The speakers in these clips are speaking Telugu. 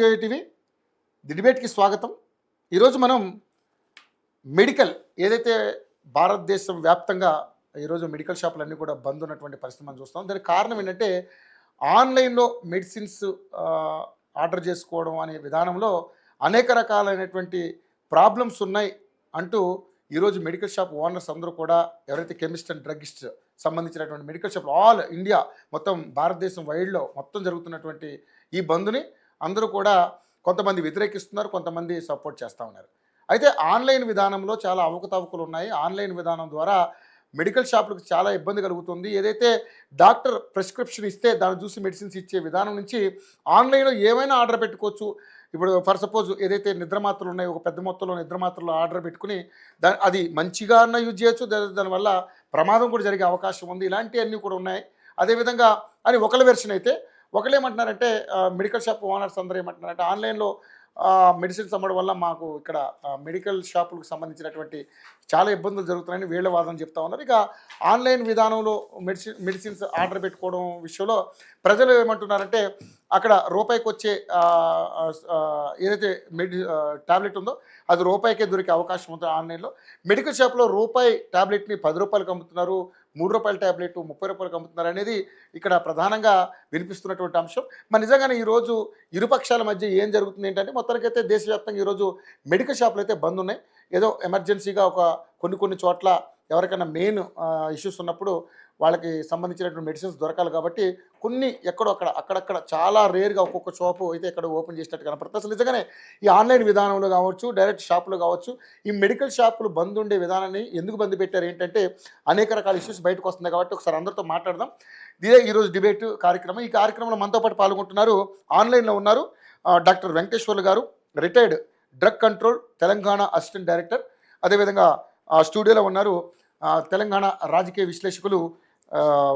టీవీ ది డిబేట్కి స్వాగతం. ఈరోజు మనం మెడికల్ ఏదైతే భారతదేశం వ్యాప్తంగా ఈరోజు మెడికల్ షాపులన్నీ కూడా బంద్ ఉన్నటువంటి పరిస్థితి మనం చూస్తాం. దానికి కారణం ఏంటంటే ఆన్లైన్లో మెడిసిన్స్ ఆర్డర్ చేసుకోవడం అనే విధానంలో అనేక రకాలైనటువంటి ప్రాబ్లమ్స్ ఉన్నాయి అంటూ ఈరోజు మెడికల్ షాప్ ఓనర్స్ అందరూ కూడా ఎవరైతే కెమిస్ట్ అండ్ డ్రగిస్ట్ సంబంధించినటువంటి మెడికల్ షాప్ ఆల్ ఇండియా మొత్తం భారతదేశం వైడ్లో మొత్తం జరుగుతున్నటువంటి ఈ బంద్ని అందరూ కూడా కొంతమంది వ్యతిరేకిస్తున్నారు, కొంతమంది సపోర్ట్ చేస్తూ ఉన్నారు. అయితే ఆన్లైన్ విధానంలో చాలా అవకతవకలు ఉన్నాయి. ఆన్లైన్ విధానం ద్వారా మెడికల్ షాపులకు చాలా ఇబ్బంది కలుగుతుంది. ఏదైతే డాక్టర్ ప్రిస్క్రిప్షన్ ఇస్తే దాన్ని చూసి మెడిసిన్స్ ఇచ్చే విధానం నుంచి ఆన్లైన్లో ఏమైనా ఆర్డర్ పెట్టుకోవచ్చు. ఇప్పుడు ఫర్ సపోజ్ ఏదైతే నిద్ర మాత్రలు ఉన్నాయో ఒక పెద్ద మొత్తంలో నిద్ర మాత్రలు ఆర్డర్ పెట్టుకుని అది మంచిగా అన్న యూజ్ చేయొచ్చు, దానివల్ల ప్రమాదం కూడా జరిగే అవకాశం ఉంది. ఇలాంటివన్నీ కూడా ఉన్నాయి. అదేవిధంగా అని ఒకళ్ళ వెర్షన్ అయితే ఒకళ్ళు ఏమంటున్నారంటే మెడికల్ షాప్ ఓనర్స్ అందరూ ఏమంటున్నారంటే ఆన్లైన్లో మెడిసిన్స్ అమ్మడం వల్ల మాకు ఇక్కడ మెడికల్ షాపులకు సంబంధించినటువంటి చాలా ఇబ్బందులు జరుగుతున్నాయని వీళ్ళ వాదన చెప్తా ఉన్నారు. ఇక ఆన్లైన్ విధానంలో మెడిసిన్స్ ఆర్డర్ పెట్టుకోవడం విషయంలో ప్రజలు ఏమంటున్నారంటే అక్కడ రూపాయికి వచ్చే ఏదైతే ట్యాబ్లెట్ ఉందో అది రూపాయికే దొరికే అవకాశం ఉంటుంది ఆన్లైన్లో. మెడికల్ షాప్లో రూపాయి ట్యాబ్లెట్ని 10 రూపాయలకు అమ్ముతున్నారు, 3 రూపాయల ట్యాబ్లెట్ 30 రూపాయలకు అమ్ముతున్నారు అనేది ఇక్కడ ప్రధానంగా వినిపిస్తున్నటువంటి అంశం. మరి నిజంగానే ఈరోజు ఇరుపక్షాల మధ్య ఏం జరుగుతుంది ఏంటంటే మొత్తానికైతే దేశవ్యాప్తంగా ఈరోజు మెడికల్ షాపులు అయితే బంద్ ఉన్నాయి. ఏదో ఎమర్జెన్సీగా ఒక కొన్ని చోట్ల ఎవరికైనా మెయిన్ ఇష్యూస్ ఉన్నప్పుడు వాళ్ళకి సంబంధించినటువంటి మెడిసిన్స్ దొరకాలి కాబట్టి కొన్ని ఎక్కడో అక్కడక్కడ చాలా రేర్గా ఒక్కొక్క షాపు అయితే ఇక్కడ ఓపెన్ చేసినట్టు కనపడుతుంది. అసలు నిజంగానే ఈ ఆన్లైన్ విధానంలో కావచ్చు, డైరెక్ట్ షాపులో కావచ్చు, ఈ మెడికల్ షాపులు బంద్ ఉండే విధానాన్ని ఎందుకు బంద్ పెట్టారు ఏంటంటే అనేక రకాల ఇష్యూస్ బయటకు వస్తున్నాయి కాబట్టి ఒకసారి అందరితో మాట్లాడదాం. ఇదే ఈరోజు డిబేట్ కార్యక్రమం. ఈ కార్యక్రమంలో మనతో పాటు పాల్గొంటున్నారు, ఆన్లైన్లో ఉన్నారు డాక్టర్ వెంకటేశ్వర్లు గారు, retired drug control Telangana assistant director. అదేవిధంగా స్టూడియోలో ఉన్నారు తెలంగాణ రాజకీయ విశ్లేషకులు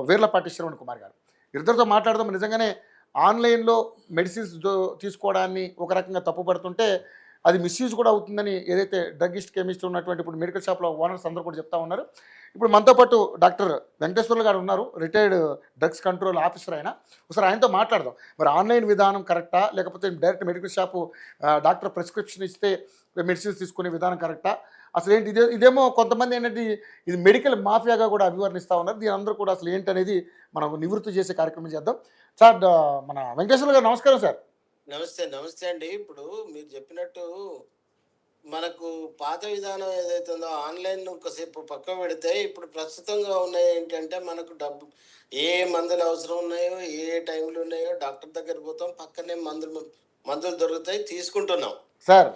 వీర్లపాటి శ్రవణ్ కుమార్ గారు. ఇద్దరితో మాట్లాడదాం. నిజంగానే ఆన్లైన్లో మెడిసిన్స్ తీసుకోవడాన్ని ఒక రకంగా తప్పుపడుతుంటే అది మిస్యూజ్ కూడా అవుతుందని ఏదైతే డ్రగిస్ట్ కెమిస్ట్ ఉన్నటువంటి ఇప్పుడు మెడికల్ షాప్లో ఓనర్స్ అందరూ కూడా చెప్తా ఉన్నారు. ఇప్పుడు మనతో పాటు డాక్టర్ వెంకటేశ్వర్లు గారు ఉన్నారు, రిటైర్డ్ డ్రగ్స్ కంట్రోల్ ఆఫీసర్. ఆయన ఒకసారి ఆయనతో మాట్లాడదాం. మరి ఆన్లైన్ విధానం కరెక్టా లేకపోతే direct medical shop doctor prescription ఇస్తే మెడిసిన్స్ తీసుకునే విధానం కరెక్టా? అసలు ఏంటి ఇదేమో కొంతమంది ఏంటంటే ఇది మెడికల్ మాఫియాగా కూడా అభివర్ణిస్తూ ఉన్నారు. దీని అందరూ కూడా అసలు ఏంటి అనేది మనం నివృత్తి చేసే కార్యక్రమం చేద్దాం. సార్ మన వెంకటేశ్వర్లు గారు నమస్కారం సార్. నమస్తే అండి. ఇప్పుడు మీరు చెప్పినట్టు మనకు పాత విధానం ఏదైతే ఉందో ఆన్లైన్ ఒకసేపు పక్క పెడితే ఇప్పుడు ప్రస్తుతంగా ఉన్నాయి ఏంటంటే మనకు డబ్బు ఏ మందులు అవసరం ఉన్నాయో ఏ టైంలో ఉన్నాయో డాక్టర్ దగ్గర పోతాం, పక్కనే మందులు దొరుకుతాయి, తీసుకుంటున్నాం సార్.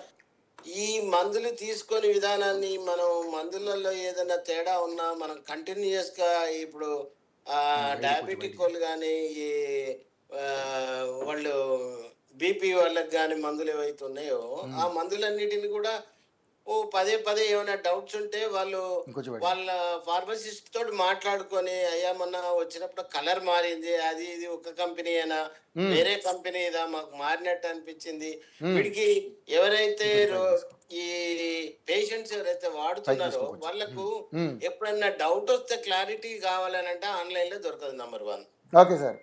ఈ మందులు తీసుకొని విధానాన్ని మనం మందులలో ఏదైనా తేడా ఉన్నా మనం కంటిన్యూస్గా ఇప్పుడు డయాబెటిక్ వాళ్ళు కానీ ఈ వాళ్ళు బీపీ వాళ్ళకి కానీ మందులు ఏవైతే ఉన్నాయో ఆ మందులన్నిటిని కూడా పదే ఏమైనా డౌట్స్ ఉంటే వాళ్ళు వాళ్ళ ఫార్మసిస్ట్ తోటి మాట్లాడుకొని అయ్యా మొన్న వచ్చినప్పుడు కలర్ మారింది, అది ఇది ఒక కంపెనీ అయినా వేరే కంపెనీ ఇదా మాకు మారినట్టు అనిపించింది. వీడికి ఎవరైతే ఈ పేషెంట్స్ ఎవరైతే వాడుతున్నారో వాళ్ళకు ఎప్పుడైనా డౌట్ వస్తే క్లారిటీ కావాలని అంటే ఆన్లైన్ లో దొరకదు. నంబర్ 1. Okay sir.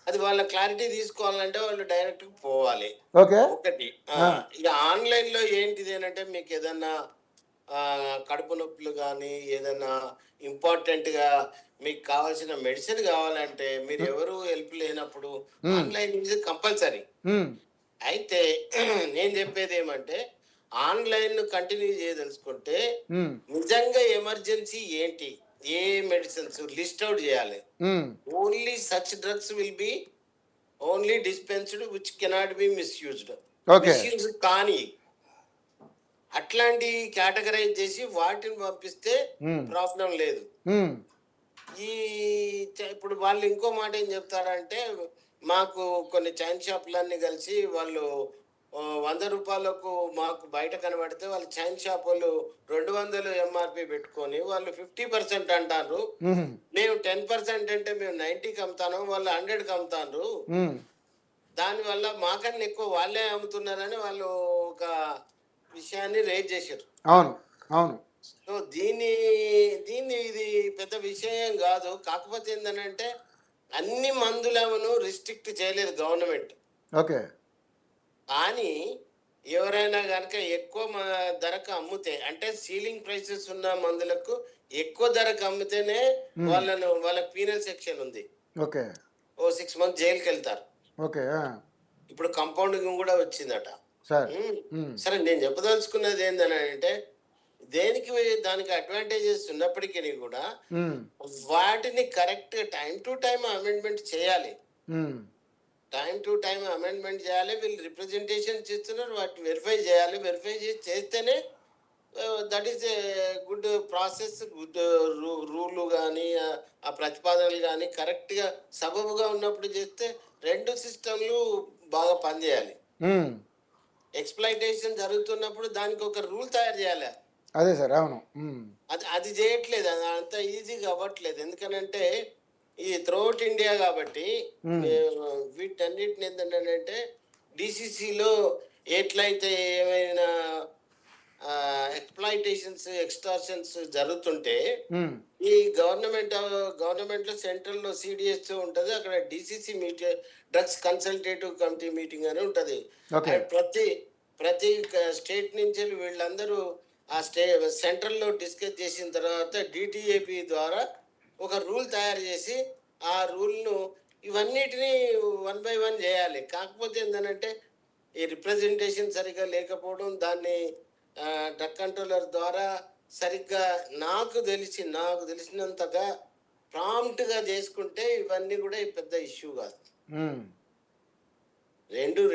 అది వాళ్ళ క్లారిటీ తీసుకోవాలంటే వాళ్ళు డైరెక్ట్ పోవాలి. ఒకటి ఇక ఆన్లైన్ లో ఏంటిది అంటే మీకు ఏదన్నా కడుపు నొప్పులు కానీ ఏదైనా ఇంపార్టెంట్ గా మీకు కావాల్సిన మెడిసిన్ కావాలంటే మీరు ఎవరు హెల్ప్ లేనప్పుడు ఆన్లైన్ ఇది కంపల్సరీ. అయితే నేను చెప్పేది ఏమంటే ఆన్లైన్ కంటిన్యూ చేయదలుచుకుంటే నిజంగా ఎమర్జెన్సీ ఏంటి, ఏ మెడిసిన్స్ లిస్ట్ అవుట్ చేయాలి. Only such drugs will be only dispensed which cannot be misused. Misuse కానీ అట్లాంటి కేటగరైజ్ చేసి వాటిని పంపిస్తే ప్రాబ్లం లేదు. ఈ ఇప్పుడు వాళ్ళు ఇంకో మాట ఏం చెప్తారంటే మాకు కొన్ని చైన్ షాపులన్నీ కలిసి వాళ్ళు 100 రూపాయలకు మాకు బయట కనబడితే వాళ్ళు చైన్ షాప్ వాళ్ళు 200 ఎంఆర్పి పెట్టుకొని వాళ్ళు 50% అంటారు. మేము 10% అంటే మేము 90కి అమ్ముతాను, వాళ్ళు 100కి అమ్ముతారు. దానివల్ల మాకన్నా ఎక్కువ వాళ్ళే అమ్ముతున్నారని వాళ్ళు ఒక విషయాన్ని రేజ్ చేశారు. అవును. సో దీన్ని ఇది పెద్ద విషయం కాదు. కాకపోతే ఏంటంటే అన్ని మందులను రిస్ట్రిక్ట్ చేయలేదు గవర్నమెంట్. ఓకే. కానీ ఎవరైనా కనుక ఎక్కువ ధరకు అమ్మితే అంటే సీలింగ్ ప్రైసెస్ ఉన్న మందులకు ఎక్కువ ధరకు అమ్మితేనే వాళ్ళకి పీనల్ సెక్షన్ ఉంది. ఓకే. ఓ 6 మంత్స్ జైలుకి వెళ్తారు. ఓకే. ఇప్పుడు కంపౌండింగ్ కూడా వచ్చిందట. సార్. సరే, నేను చెప్పదలుచుకున్నది ఏంటంటే దేనికి దానికి అడ్వాంటేజెస్ ఉన్నప్పటికీ కూడా వాటిని correct time to time amendment చేయాలి. టైం టు టైం అమెండ్మెంట్ చేయాలి. వీళ్ళు రిప్రజెంటేషన్ చేస్తున్నారు, వాటిని వెరిఫై చేయాలి. వెరిఫై చేస్తేనే that is a good process. Good rule కానీ ఆ ప్రతిపాదనలు కానీ కరెక్ట్గా సబబుగా ఉన్నప్పుడు చేస్తే రెండు సిస్టంలు బాగా పనిచేయాలి. ఎక్స్ప్లాయిటేషన్ జరుగుతున్నప్పుడు దానికి ఒక రూల్ తయారు చేయాలి. అదే సార్. అవును. అది చేయట్లేదు. అది అంత ఈజీగా అవ్వట్లేదు. ఎందుకనంటే ఈ త్రూఅవుట్ ఇండియా కాబట్టి వీటన్నిటిని ఏంటంటే డిసిసిలో ఎట్లయితే ఏమైనా ఎక్స్ప్లాయిటేషన్స్ ఎక్స్టార్షన్స్ జరుగుతుంటే ఈ గవర్నమెంట్ లో సెంట్రల్ లో సిడిఎస్ ఉంటది. అక్కడ DCC meeting, drugs consultative committee meeting అని ఉంటది. ప్రతి స్టేట్ నుంచి వీళ్ళందరూ ఆ సెంట్రల్ లో డిస్కస్ చేసిన తర్వాత డిటిఏపి ద్వారా ఒక రూల్ తయారు చేసి ఆ రూల్ను ఇవన్నిటిని 1 by 1 చేయాలి. కాకపోతే ఏంటంటే ఈ రిప్రజెంటేషన్ సరిగ్గా లేకపోవడం, దాన్ని డ్రగ్ కంట్రోలర్ ద్వారా సరిగ్గా నాకు తెలిసినంతగా ప్రాంప్ట్గా చేసుకుంటే ఇవన్నీ కూడా పెద్ద ఇష్యూ కాదు.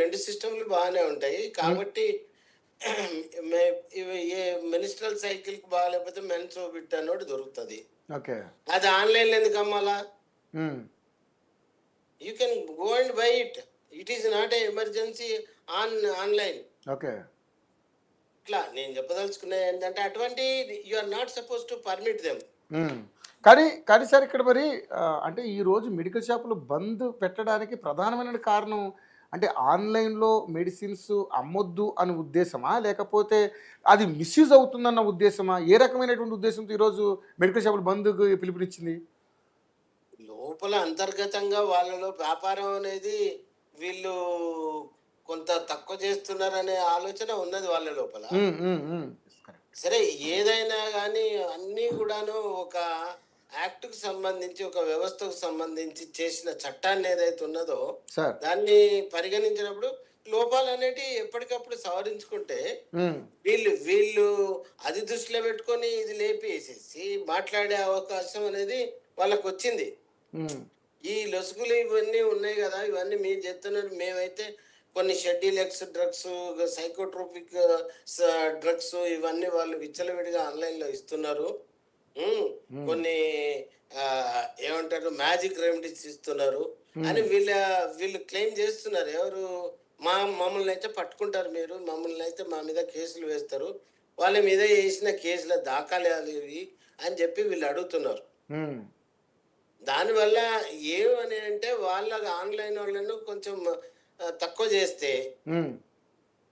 రెండు సిస్టమ్లు బాగానే ఉంటాయి. కాబట్టి ఏ మినిస్ట్రల్ సైకిల్ కి బాగాలేకపోతే మెన్సో బిట్ అన్నోటి దొరుకుతుంది. అది ఆన్లైన్ ఎందుకు అమ్మాలా? You can go and buy it. It is not a emergency online. ఇట్లా నేను చెప్పదలుచుకునేది ఏంటంటే అటువంటి you are not suppose to permit them. కానీ సార్ ఇక్కడ మరి అంటే ఈరోజు మెడికల్ షాపులు బంద్ పెట్టడానికి ప్రధానమైన కారణం అంటే ఆన్లైన్లో మెడిసిన్స్ అమ్మొద్దు అనే ఉద్దేశమా, లేకపోతే అది మిస్యూజ్ అవుతుందన్న ఉద్దేశమా? ఏ రకమైనటువంటి ఉద్దేశంతో ఈరోజు మెడికల్ షాపులు బంద్కు పిలుపునిచ్చింది? లోపల అంతర్గతంగా వాళ్ళలో వ్యాపారం అనేది వీళ్ళు కొంత తక్కువ చేస్తున్నారనే ఆలోచన ఉన్నది వాళ్ళ లోపల. సరే, ఏదైనా కానీ అన్నీ కూడాను ఒక యాక్ట్కు సంబంధించి, ఒక వ్యవస్థకు సంబంధించి చేసిన చట్టాన్ని ఏదైతే ఉన్నదో దాన్ని పరిగణించినప్పుడు లోపాలు అనేటివి ఎప్పటికప్పుడు సవరించుకుంటే వీళ్ళు అది దృష్టిలో పెట్టుకొని ఇది లేపేసేసి మాట్లాడే అవకాశం అనేది వాళ్ళకు వచ్చింది. ఈ లొసుగులు ఇవన్నీ ఉన్నాయి కదా, ఇవన్నీ మీరు చెప్తున్నారు. మేమైతే కొన్ని schedule X drugs, psychotropic drugs ఇవన్నీ వాళ్ళు విచ్చలవిడిగా ఆన్లైన్లో ఇస్తున్నారు. కొన్ని ఏమంటారు మ్యాజిక్ రెమెడీస్ ఇస్తున్నారు అని వీళ్ళు క్లెయిమ్ చేస్తున్నారు. ఎవరు? మమ్మల్ని అయితే పట్టుకుంటారు, మీరు మమ్మల్ని అయితే మా మీద కేసులు వేస్తారు, వాళ్ళ మీద వేసిన కేసుల దాఖలాలు ఇవి అని చెప్పి వీళ్ళు అడుగుతున్నారు. దానివల్ల ఏమని అంటే వాళ్ళ ఆన్లైన్ వాళ్ళను కొంచెం తక్కువ చేస్తే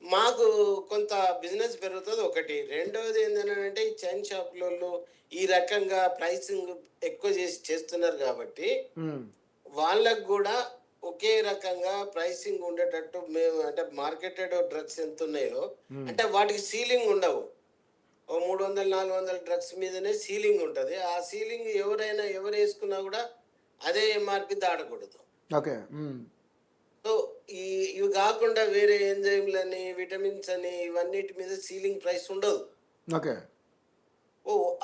మాకు కొంత బిజినెస్ పెరుగుతుంది ఒకటి. రెండవది ఏంటంటే ఈ చైన్ షాపులలో ఈ రకంగా ప్రైసింగ్ ఎక్కువ చేస్తున్నారు కాబట్టి వాళ్ళకు కూడా ఒకే రకంగా ప్రైసింగ్ ఉండేటట్టు మేము అంటే మార్కెటెడ్ డ్రగ్స్ ఎంత ఉన్నాయో అంటే వాటికి సీలింగ్ ఉండవు. ఓ 300-400 డ్రగ్స్ మీదనే సీలింగ్ ఉంటుంది. ఆ సీలింగ్ ఎవరు వేసుకున్నా కూడా అదే ఎంఆర్పి దాడకూడదు. సో ఇవి కాకుండా వేరే ఎంజైమ్లని, విటమిన్స్ అని ఇవన్నిటి మీద సీలింగ్ ప్రైస్ ఉండదు.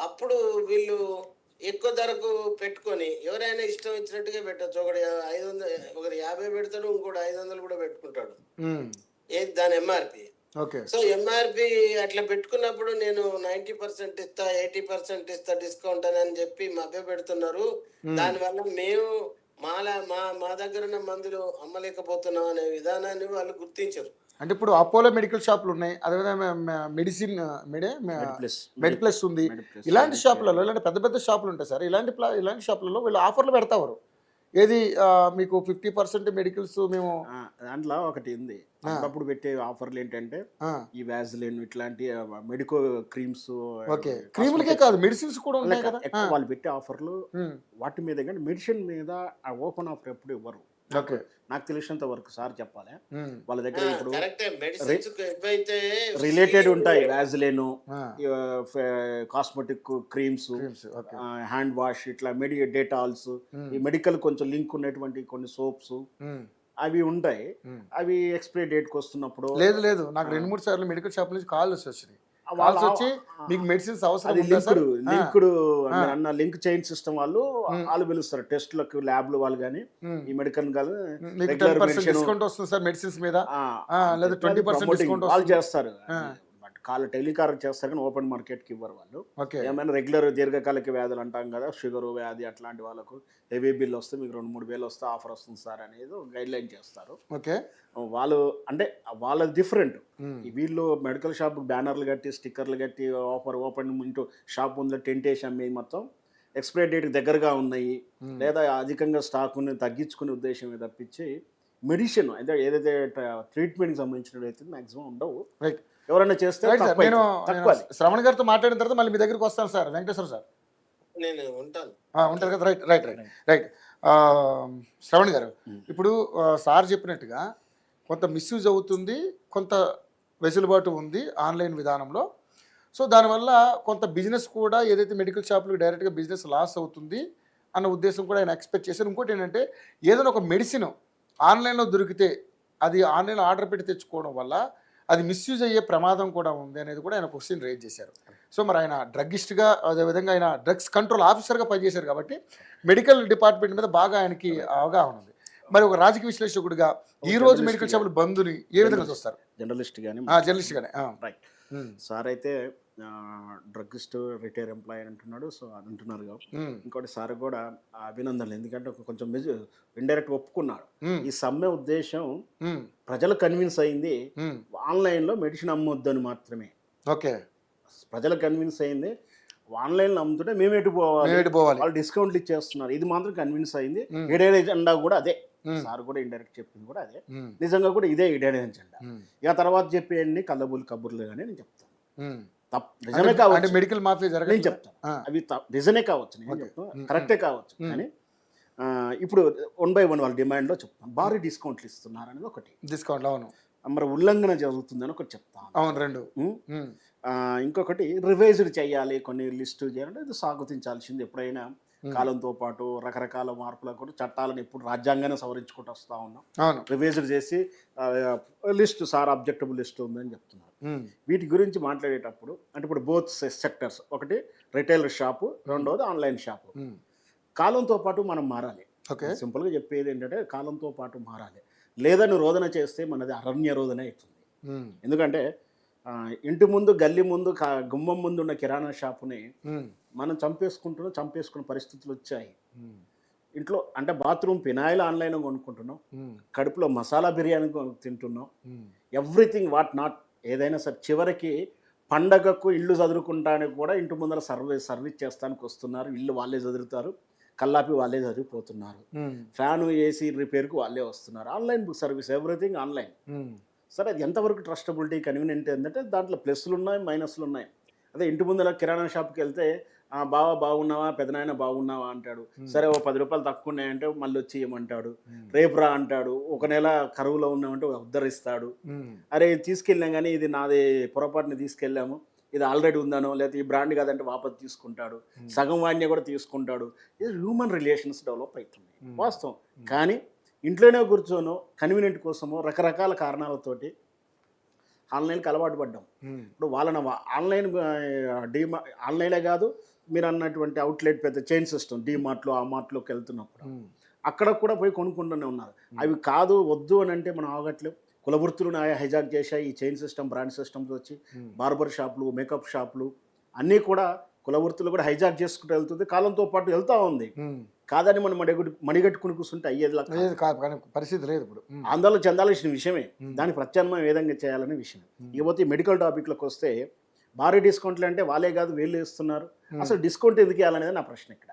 అప్పుడు వీళ్ళు ఎక్కువ ధరకు పెట్టుకొని ఎవరైనా ఇష్టం వచ్చినట్టుగా పెట్టచ్చు. ఒకటి 500, ఒకటి 50 పెడతాడు, ఇంకోటి 500 కూడా పెట్టుకుంటాడు. ఏది దాని ఎంఆర్పి. సో ఎంఆర్పి అట్లా పెట్టుకున్నప్పుడు నేను 90% ఇస్తా, 80% ఇస్తా డిస్కౌంట్ అని చెప్పి మభ్య పెడుతున్నారు. దానివల్ల మేము మా దగ్గర ఉన్న మందులు అమ్మలేకపోతున్నాం అనే విధానాన్ని వాళ్ళు గుర్తించరు. అంటే ఇప్పుడు అపోలో మెడికల్ షాపులు ఉన్నాయి, అదేవిధంగా మెడిసిన్ మెడ్ ప్లస్ ఉంది. ఇలాంటి షాపులలో, ఇలాంటి పెద్ద పెద్ద షాపులు ఉంటాయి సార్. ఇలాంటి షాపులలో వీళ్ళు ఆఫర్లు పెడతారు. ఏది మీకు 50% మెడికల్స్ మేము దాంట్లో ఒకటి ఉంది. అప్పుడప్పుడు పెట్టే ఆఫర్లు ఏంటంటే ఆ, ఈ వ్యాజిలిన్ ఇట్లాంటి మెడికో క్రీమ్స్, ఓకే. క్రీములకే కాదు, మెడిసిన్స్ కూడా ఉంటాయి కదా. ఎక్కువ వాళ్ళు పెట్టే ఆఫర్లు ఉమ్, వాటి మీద, కానీ మెడిసిన్ మీద ఆ ఓపెన్ ఆఫర్ ఎప్పుడు ఇవ్వరు. ఓకే. నాకు తెలిసినంత వరకు సార్ చెప్పాలి, ఉమ్, వాళ్ళ దగ్గర ఇప్పుడు కరెక్టే. మెడిసిన్స్ ఎక్కువైతే రిలేటెడ్ ఉంటాయి. వ్యాజిలిన్, ఆ, cosmetic creams, creams, okay. Hand wash, ఇట్లా డేటాల్స్, ఉమ్, ఈ మెడికల్ కొంచెం లింక్ ఉన్నటువంటి కొన్ని సోప్స్ ఉమ్, అవి ఉంటాయి. ఉమ్. అవి ఎక్స్పైరీ డేట్కి వస్తున్నప్పుడు లేదు లేదు, నాకు 2-3 సార్లు మెడికల్ షాప్ నుంచి కాల్స్ వచ్చినాయి. వాళ్ళ కాల్స్ వచ్చి మీకు మెడిసిన్స్ అవసరం అది ఉందా సార్? లింక్డ్ ఆ. మీరు అన్న లింక్ చైన్ సిస్టమ్ వాళ్ళు ఉమ్. వాళ్ళు పిలుస్తారు, టెస్ట్లకు ల్యాబ్లు వాళ్ళు కానీ ఉమ్, ఈ మెడికల్ కానీ మీకు రెగ్యులర్ 10% డిస్కౌంట్ వస్తుంది సార్ మెడిసిన్స్ మీద, లేదా 20% డిస్కౌంట్ వాళ్ళు వస్తుంది. చేస్తారు. ఆ. బట్ కాల్ టెలికార్ చేస్తారు కానీ ఓపెన్ మార్కెట్కి ఇవ్వరు వాళ్ళు. ఓకే. ఏమైనా రెగ్యులర్ దీర్ఘకాలిక వ్యాధులు అంటాం కదా, షుగర్ వ్యాధి అట్లాంటి వాళ్ళకు హెవీ బిల్ వస్తే మీకు 2-3 వేలు వస్తే ఆఫర్ వస్తుంది సార్ అనేది గైడ్ లైన్ చేస్తారు ఓకే. వాళ్ళు. అంటే వాళ్ళది డిఫరెంట్. ఉమ్, వీళ్ళు మెడికల్ షాప్ బ్యానర్లు కట్టి స్టిక్కర్లు కట్టి ఆఫర్ ఓపెన్ ఇంటూ షాప్ ముందు టెంట్ వేసి అమ్మే మొత్తం ఎక్స్పైరీ డేట్ దగ్గరగా ఉన్నాయి, ఉమ్, లేదా అధికంగా స్టాక్ని తగ్గించుకునే ఉద్దేశమే తప్పించి మెడిసిన్ అయితే ఏదైతే ట్రీట్మెంట్కి సంబంధించినవి అయితే మ్యాక్సిమం ఉండవు. రైట్ ఎవరైనా చేస్తే రైట్ సార్. తప్పు నేను అవుతుంది. తక్కువ అది. శ్రవణ్ గారితో మాట్లాడిన తర్వాత మళ్ళీ మీ దగ్గరికి వస్తాను సార్. వెంకటేశ్వర సార్ నేను ఉంటాను. ఉంటారు కదా. Right right right right. Shravan గారు, ఇప్పుడు సార్ చెప్పినట్టుగా కొంత మిస్యూజ్ అవుతుంది, కొంత వెసులుబాటు ఉంది ఆన్లైన్ విధానంలో. సో దానివల్ల కొంత బిజినెస్ కూడా ఏదైతే మెడికల్ షాపులకు డైరెక్ట్గా బిజినెస్ లాస్ అవుతుంది అన్న ఉద్దేశం కూడా ఆయన ఎక్స్పెక్ట్ చేశారు. ఇంకోటి ఏంటంటే ఏదైనా ఒక మెడిసిన్ ఆన్లైన్లో దొరికితే అది ఆన్లైన్లో ఆర్డర్ పెట్టి తెచ్చుకోవడం వల్ల అది మిస్యూజ్ అయ్యే ప్రమాదం కూడా ఉంది అనేది కూడా ఆయన క్వశ్చన్ రేజ్ చేశారు. సో మరి ఆయన డ్రగ్గిస్ట్గా, అదేవిధంగా ఆయన డ్రగ్స్ కంట్రోల్ ఆఫీసర్గా పనిచేశారు కాబట్టి మెడికల్ డిపార్ట్మెంట్ మీద బాగా ఆయనకి అవగాహన ఉంది. మరి ఒక రాజకీయ విశ్లేషకుడిగా ఈ రోజు మెడికల్ షాపులు బంద్ని ఏ విధంగా చూస్తారు? జర్నలిస్ట్ కానీ జర్నలిస్ట్గానే. రైట్. సార్ అయితే డ్రగ్గిస్ట్ రిటైర్ ఎంప్లాయీ అంటున్నాడు, సో అది అంటున్నారు కాబట్టి ఇంకోటి సార్ కూడా అభినందనలు. ఎందుకంటే కొంచెం ఇండైరెక్ట్ ఒప్పుకున్నాడు. ఈ సమ్మె ఉద్దేశం ప్రజలు కన్విన్స్ అయింది ఆన్లైన్లో మెడిసిన్ అమ్మొద్దని మాత్రమే. ఓకే. ప్రజలు కన్విన్స్ అయింది ఆన్లైన్లో అమ్ముతుంటే మేము ఎటు పోవాలి, వాళ్ళు డిస్కౌంట్లు ఇచ్చేస్తున్నారు, ఇది మాత్రం కన్విన్స్ అయింది. ఈడేన్ ఎజెండా కూడా అదే. సార్ కూడా ఇండైరెక్ట్ చెప్పింది కూడా అదే. నిజంగా కూడా ఇదే ఈడేన్ ఎజెండా. ఇక తర్వాత చెప్పేయండి కల్లబుల్లి కబుర్లు కానీ నేను చెప్తాను. నిజమే కావచ్చు, మెడికల్ మాఫియా జరగదు నేను చెప్తాను. అవి నిజమే కావచ్చు, నేను చెప్తాను కరెక్టే కావచ్చు. కానీ ఇప్పుడు 1 by 1 వాళ్ళ డిమాండ్లో చెప్తాను. భారీ డిస్కౌంట్లు ఇస్తున్నారు అనేది ఒకటి, డిస్కౌంట్. అవును. మరి ఉల్లంఘన జరుగుతుందని ఒకటి చెప్తాను. అవును. 2. ఇంకొకటి రివైజ్డ్ చేయాలి, కొన్ని లిస్టు చేయాలంటే ఇది స్వాగతించాల్సింది. ఎప్పుడైనా కాలంతో పాటు రకరకాల మార్పులకు కూడా చట్టాలను ఎప్పుడు రాజ్యాంగాన్ని సవరించుకుంటూ వస్తూ ఉన్నాం. రివైజ్డ్ చేసి లిస్టు సార్ అబ్జెక్టబుల్ లిస్ట్ ఉందని చెప్తున్నారు. వీటి గురించి మాట్లాడేటప్పుడు అంటే ఇప్పుడు బోత్ సెక్టర్స్, ఒకటి రిటైలర్ షాపు, రెండోది ఆన్లైన్ షాపు. కాలంతో పాటు మనం మారాలి. సింపుల్గా చెప్పేది ఏంటంటే కాలంతో పాటు మారాలి. లేదా నువ్వు రోదన చేస్తే మనది అరణ్య రోదన అవుతుంది. ఎందుకంటే ఇంటి ముందు, గల్లీ ముందు, గుమ్మం ముందు ఉన్న కిరాణా షాపుని మనం చంపేసుకున్న పరిస్థితులు వచ్చాయి. ఇంట్లో అంటే బాత్రూమ్ ఫినాయిల్ ఆన్లైన్ కొనుక్కుంటున్నాం, కడుపులో మసాలా బిర్యానీ తింటున్నాం, ఎవ్రీథింగ్ వాట్ నాట్ ఏదైనా సరే. చివరికి పండగకు ఇల్లు చదువుకుంటానికి కూడా ఇంటి ముందర సర్వీస్ చేస్తానికి వస్తున్నారు. ఇల్లు వాళ్ళే చదువుతారు, కల్లాపి వాళ్ళే చదివిపోతున్నారు, ఫ్యాను ఏసీ రిపేర్కు వాళ్ళే వస్తున్నారు. Online service, everything online. సరే అది ఎంతవరకు ట్రస్టబిలిటీ, కన్వీనియంట్ ఏంటంటే దాంట్లో ప్లస్లు ఉన్నాయి, మైనస్లు ఉన్నాయి. అదే ఇంటి ముందర కిరాణా షాప్కి వెళ్తే బావ బాగున్నావా, పెదనాయన బాగున్నావా అంటాడు. సరే ఓ 10 రూపాయలు తక్కువ ఉన్నాయంటే మళ్ళీ వచ్చి ఇవ్వమంటాడు, రేపు రా అంటాడు. ఒక నెల కరువులో ఉన్నామంటే ఉద్ధరిస్తాడు. అరే తీసుకెళ్ళాం కానీ ఇది నాది పొరపాటుని తీసుకెళ్ళాము, ఇది ఆల్రెడీ ఉందానో, లేకపోతే ఈ బ్రాండ్ కాదంటే వాపసు తీసుకుంటాడు, సగం వాడిని కూడా తీసుకుంటాడు. ఇది హ్యూమన్ రిలేషన్స్ డెవలప్ అవుతుంది వాస్తవం. కానీ ఇంట్లోనే కూర్చోనో కన్వీనియంట్ కోసమో రకరకాల కారణాలతోటి ఆన్లైన్కి అలవాటు పడ్డాం. ఇప్పుడు వాళ్ళని ఆన్లైనే కాదు, మీరు అన్నటువంటి అవుట్లెట్ పెద్ద చైన్ సిస్టమ్ డీమార్ట్లో ఆ మార్ట్లోకి వెళ్తున్నప్పుడు అక్కడ కూడా పోయి కొనుక్కుంటూనే ఉన్నారు. అవి కాదు వద్దు అని అంటే మనం ఆగట్లేవు. కులవృత్తులను హైజాక్ చేశాయి ఈ చైన్ సిస్టమ్, బ్రాండ్ సిస్టమ్స్ వచ్చి. బార్బర్ షాపులు, మేకప్ షాపులు అన్నీ కూడా కులవృత్తులు కూడా హైజాక్ చేసుకుంటూ వెళ్తుంది, కాలంతో పాటు వెళ్తూ ఉంది. కాదని మనం మణిగట్టుకుని కూర్చుంటే అయ్యేది పరిస్థితి లేదు. ఇప్పుడు ఆందోళన చెందాల్సిన విషయమే, దానికి ప్రత్యామ్నాయం ఏ విధంగా చేయాలనే విషయం. ఇకపోతే మెడికల్ టాపిక్లకు వస్తే భారీ డిస్కౌంట్లు అంటే వాళ్ళే కాదు వీళ్ళు ఇస్తున్నారు. అసలు డిస్కౌంట్ ఎందుకు ఇవ్వాలనేది నా ప్రశ్న. ఇక్కడ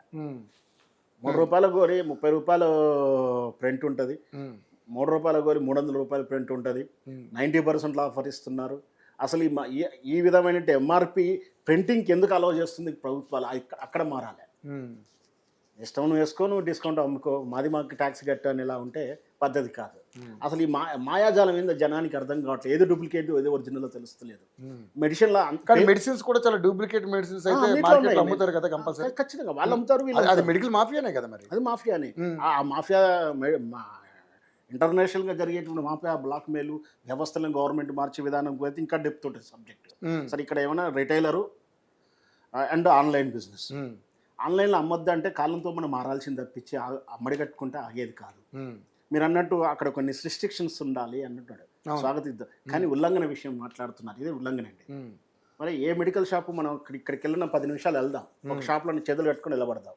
3 రూపాయల గోరి 30 రూపాయలు ప్రింట్ ఉంటుంది, రూపాయల గోలి 300 రూపాయల ప్రింట్ ఉంటుంది, 90% ఆఫర్ ఇస్తున్నారు. అసలు ఈ విధమైన ఎంఆర్పి ప్రింటింగ్కి ఎందుకు అలౌ చేస్తుంది ప్రభుత్వాలు? అక్కడ మారాలి. ఇష్టం నువ్వు వేసుకో, నువ్వు డిస్కౌంట్ అమ్ముకో, మాకు ట్యాక్స్ కట్టని ఇలా ఉంటే పద్ధతి కాదు. అసలు ఈ మాయాజాలం ఏందో జనానికి అర్థం కావట్లేదు. ఏది డూప్లికేట్ ఏది ఒరిజినల్ తెలుస్తలేదు. మెడిసిన్లో మెడిసిన్స్ కూడా చాలా డూప్లికేట్ మెడిసిన్స్ అయితే మార్కెట్లో అమ్ముతారు కదా కంపల్సరీ. ఖచ్చితంగా వాళ్ళు అమ్ముతారు. అది మెడికల్ మాఫియానే కదా మరి. అది మాఫియానే. ఆ మాఫియా ఇంటర్నేషనల్గా జరిగేటువంటి మాఫియా బ్లాక్ మెయిల్ వ్యవస్థలను గవర్నమెంట్ మార్చే విధానం అయితే ఇంకా డెప్త్ ఉంటుంది సబ్జెక్ట్. సరే ఇక్కడ ఏమైనా రిటైలరు అండ్ ఆన్లైన్ బిజినెస్. ఆన్లైన్లో అమ్మొద్దు అంటే కాలంతో మనం మారాల్సింది తప్పించి అమ్మడి కట్టుకుంటే ఆగేది కాదు. మీరు అన్నట్టు అక్కడ కొన్ని రిస్ట్రిక్షన్స్ ఉండాలి అన్నట్టు స్వాగతిద్దాం, కానీ ఉల్లంఘన విషయం మాట్లాడుతున్నారు. ఇదే ఉల్లంఘన అండి. మరి ఏ మెడికల్ షాపు మనం ఇక్కడికి వెళ్ళిన 10 నిమిషాలు వెళ్దాం, ఒక షాప్లో చేతులు కట్టుకుని నిలబడదాం.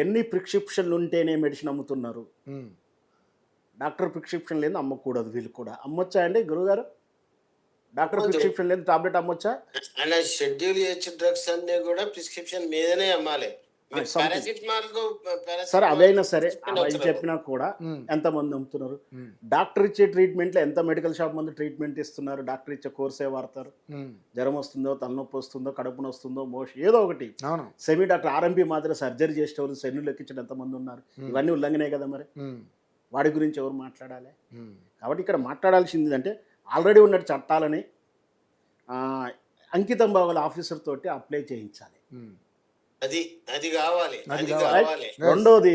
ఎన్ని ప్రిస్క్రిప్షన్లు ఉంటేనే మెడిసిన్ అమ్ముతున్నారు? డాక్టర్ ప్రిస్క్రిప్షన్ లేదు అమ్మకూడదు. వీళ్ళు కూడా అమ్మొచ్చా అండి గురుగారు? డాక్టర్ ప్రిస్క్రిప్షన్ లేదు టాబ్లెట్ అమ్మొచ్చా? అండ్ షెడ్యూల్ చేయొచ్చు. డ్రగ్స్ అన్ని కూడా ప్రిస్క్రిప్షన్ మీదనే అమ్మాలి. సరే అదైనా సరే అవి చెప్పినా కూడా ఎంతమంది అమ్ముతున్నారు? డాక్టర్ ఇచ్చే ట్రీట్మెంట్లో ఎంత మెడికల్ షాప్ మంది ట్రీట్మెంట్ ఇస్తున్నారు? డాక్టర్ ఇచ్చే కోర్సే వాడతారు. జ్వరం వస్తుందో, తలనొప్పి వస్తుందో, కడుపున వస్తుందో, మోషన్ ఏదో ఒకటి. సెమీ డాక్టర్ ఆర్ఎంపీ మాత్రం సర్జరీ చేసేవాళ్ళు సెన్నులు ఎక్కించడం ఎంతమంది ఉన్నారు? ఇవన్నీ ఉల్లంఘనే కదా. మరి వాడి గురించి ఎవరు మాట్లాడాలి? కాబట్టి ఇక్కడ మాట్లాడాల్సింది అంటే ఆల్రెడీ ఉన్న చట్టాలని అంకితం బాగల ఆఫీసర్ తోటి అప్లై చేయించాలి. అది కావాలి. రెండోది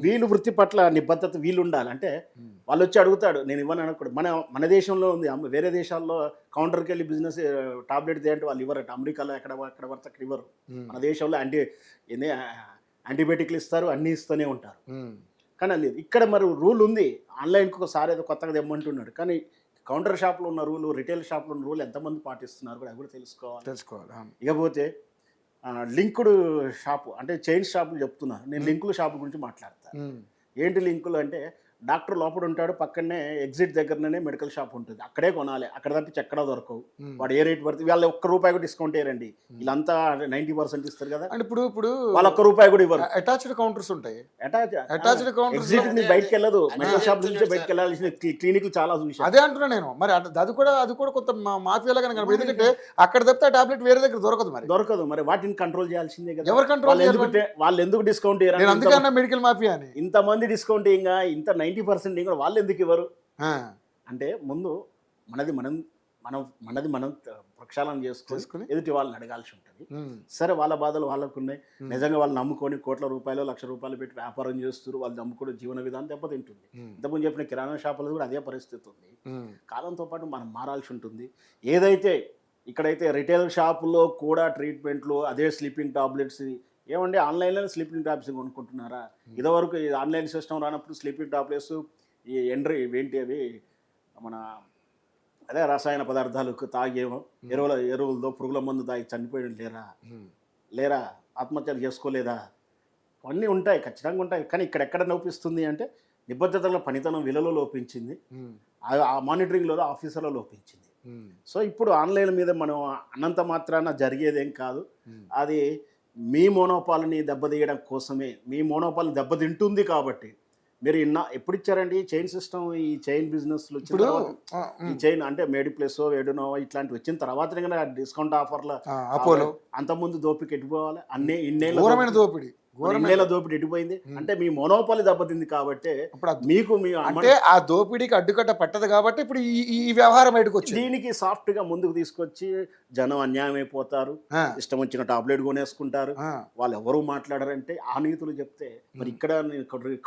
వీళ్ళు వృత్తి పట్ల నిబద్ధత వీళ్ళు ఉండాలి. అంటే వాళ్ళు వచ్చి అడుగుతాడు, నేను ఇవ్వను అనకూడదు. మన దేశంలో ఉంది. వేరే దేశాల్లో కౌంటర్కి వెళ్ళి బిజినెస్ టాబ్లెట్ అంటే వాళ్ళు ఇవ్వరట. అమెరికాలో ఎక్కడ పడితే అక్కడ ఇవ్వరు. మన దేశంలో యాంటీబయాటిక్లు ఇస్తారు, అన్నీ ఇస్తూనే ఉంటారు. కానీ లేదు. ఇక్కడ మరి రూల్ ఉంది. ఆన్లైన్కి ఒకసారి ఏదో కొత్తగా తెమ్మంటున్నాడు, కానీ కౌంటర్ షాప్లో ఉన్న రూలు, రిటైల్ షాప్లో ఉన్న రూల్ ఎంతమంది పాటిస్తున్నారు కూడా అవి కూడా తెలుసుకోవాలి. ఇకపోతే లింకుడు షాపు అంటే చైన్ షాపులు చెప్తున్నారు. నేను లింకుల షాపు గురించి మాట్లాడతాను. ఏంటి లింకులు అంటే డాక్టర్ లోపల ఉంటాడు, పక్కనే ఎగ్జిట్ దగ్గరనే మెడికల్ షాప్ ఉంటుంది. అక్కడే కొనాలి. అక్కడ తప్పించి ఎక్కడా దొరకవు. వాడు ఏ రేట్ పడుతుంది? వాళ్ళు ₹1 కూడా డిస్కౌంట్ ఇవ్వరండి. వీళ్ళంతా 90% ఇస్తారు కదా. అంటే ఇప్పుడు వాళ్ళు ₹1 కూడా ఇవ్వరు. అటాచ్డ్ కౌంటర్స్ ఉంటాయి. అటాచ్డ్ కౌంటర్స్ బయటకు వెళ్ళదు. మెడికల్ షాప్ నుంచి బయటకు వెళ్ళాల్సిన క్లినిక్ చాలా చూసి అదే అంటున్నా నేను. మరి అది కూడా కొంత మాఫియాలా కనుక. ఎందుకంటే అక్కడ తప్పితే ఆ టాబ్లెట్ వేరే దగ్గర దొరకదు. మరి వాటిని కంట్రోల్ చేయాల్సిందే కదా. ఎవరు కంట్రోల్? వాళ్ళు ఎందుకు డిస్కౌంట్ ఇవ్వరు? అందుకన్నా మెడికల్ మాఫియా అని ఇంతమంది డిస్కౌంట్ ఇంకా ఇంత 90% ఇంకా వాళ్ళు ఎందుకు ఇవ్వరు? అంటే ముందు మనది మనం ప్రక్షాళన చేసుకుని ఎదుటి వాళ్ళని అడగాల్సి ఉంటుంది. సరే వాళ్ళ బాధలు వాళ్ళకు ఉన్నాయి. నిజంగా వాళ్ళు నమ్ముకొని కోట్ల రూపాయలు, ₹1,00,000 పెట్టి వ్యాపారం చేస్తారు. వాళ్ళు నమ్ముకునే జీవన విధానం దెబ్బతింటుంది. ఇంతకుముందు చెప్పిన కిరాణా షాపులు కూడా అదే పరిస్థితి ఉంది. కాలంతో పాటు మనం మారాల్సి ఉంటుంది. ఏదైతే ఇక్కడైతే రిటైల్ షాపుల్లో కూడా ట్రీట్మెంట్లు అదే స్లీపింగ్ టాబ్లెట్స్ ఏమండి ఆన్లైన్లో స్లీపింగ్ టాబ్లెట్స్ కొనుక్కుంటున్నారా? ఇదివరకు ఆన్లైన్ సిస్టమ్ రానప్పుడు స్లీపింగ్ టాబ్లెట్స్ ఏంటి అవి మన అదే రసాయన పదార్థాలు తాగేమో, ఎరువులతో పురుగుల మందు తాగి చనిపోయడం లేరా ఆత్మహత్యలు చేసుకోలేదా? అవన్నీ ఉంటాయి, ఖచ్చితంగా ఉంటాయి. కానీ ఇక్కడ లోపిస్తుంది అంటే నిబద్ధతల పనితనం విలువలో లోపించింది, ఆ మానిటరింగ్లో ఆఫీసర్లో లోపించింది. సో ఇప్పుడు ఆన్లైన్ మీద మనం అన్నంత మాత్రాన జరిగేదేం కాదు. అది మీ మోనోపాల్ని దెబ్బతీయడం కోసమే. మీ మోనోపాల్ని దెబ్బతింటుంది కాబట్టి మీరు ఎప్పుడు ఇచ్చారండి చైన్ సిస్టమ్? ఈ చైన్ బిజినెస్లు ఈ చైన్ అంటే మేడిప్లస్, వేడునోవా ఇట్లాంటివి వచ్చిన తర్వాత డిస్కౌంట్ ఆఫర్లు అపోలో అంతకుముందు దోపికి ఎట్టిపోవాలి. ఇన్నేళ్ళ దోపిడీ ఎట్టిపోయింది అంటే మీ మోనోపాలి దెబ్బతింది కాబట్టి మీకు అంటే ఆ దోపిడీకి అడ్డుకట్ట పట్టదు కాబట్టి ఇప్పుడు ఈ వ్యవహారం బయటకు వచ్చి దీనికి సాఫ్ట్ గా ముందుకు తీసుకొచ్చి జనం అన్యాయం అయిపోతారు. ఇష్టం వచ్చిన టాబ్లెట్ కొనేసుకుంటారు. వాళ్ళు ఎవరు మాట్లాడారంటే ఆ నీతులు చెప్తే మరి ఇక్కడ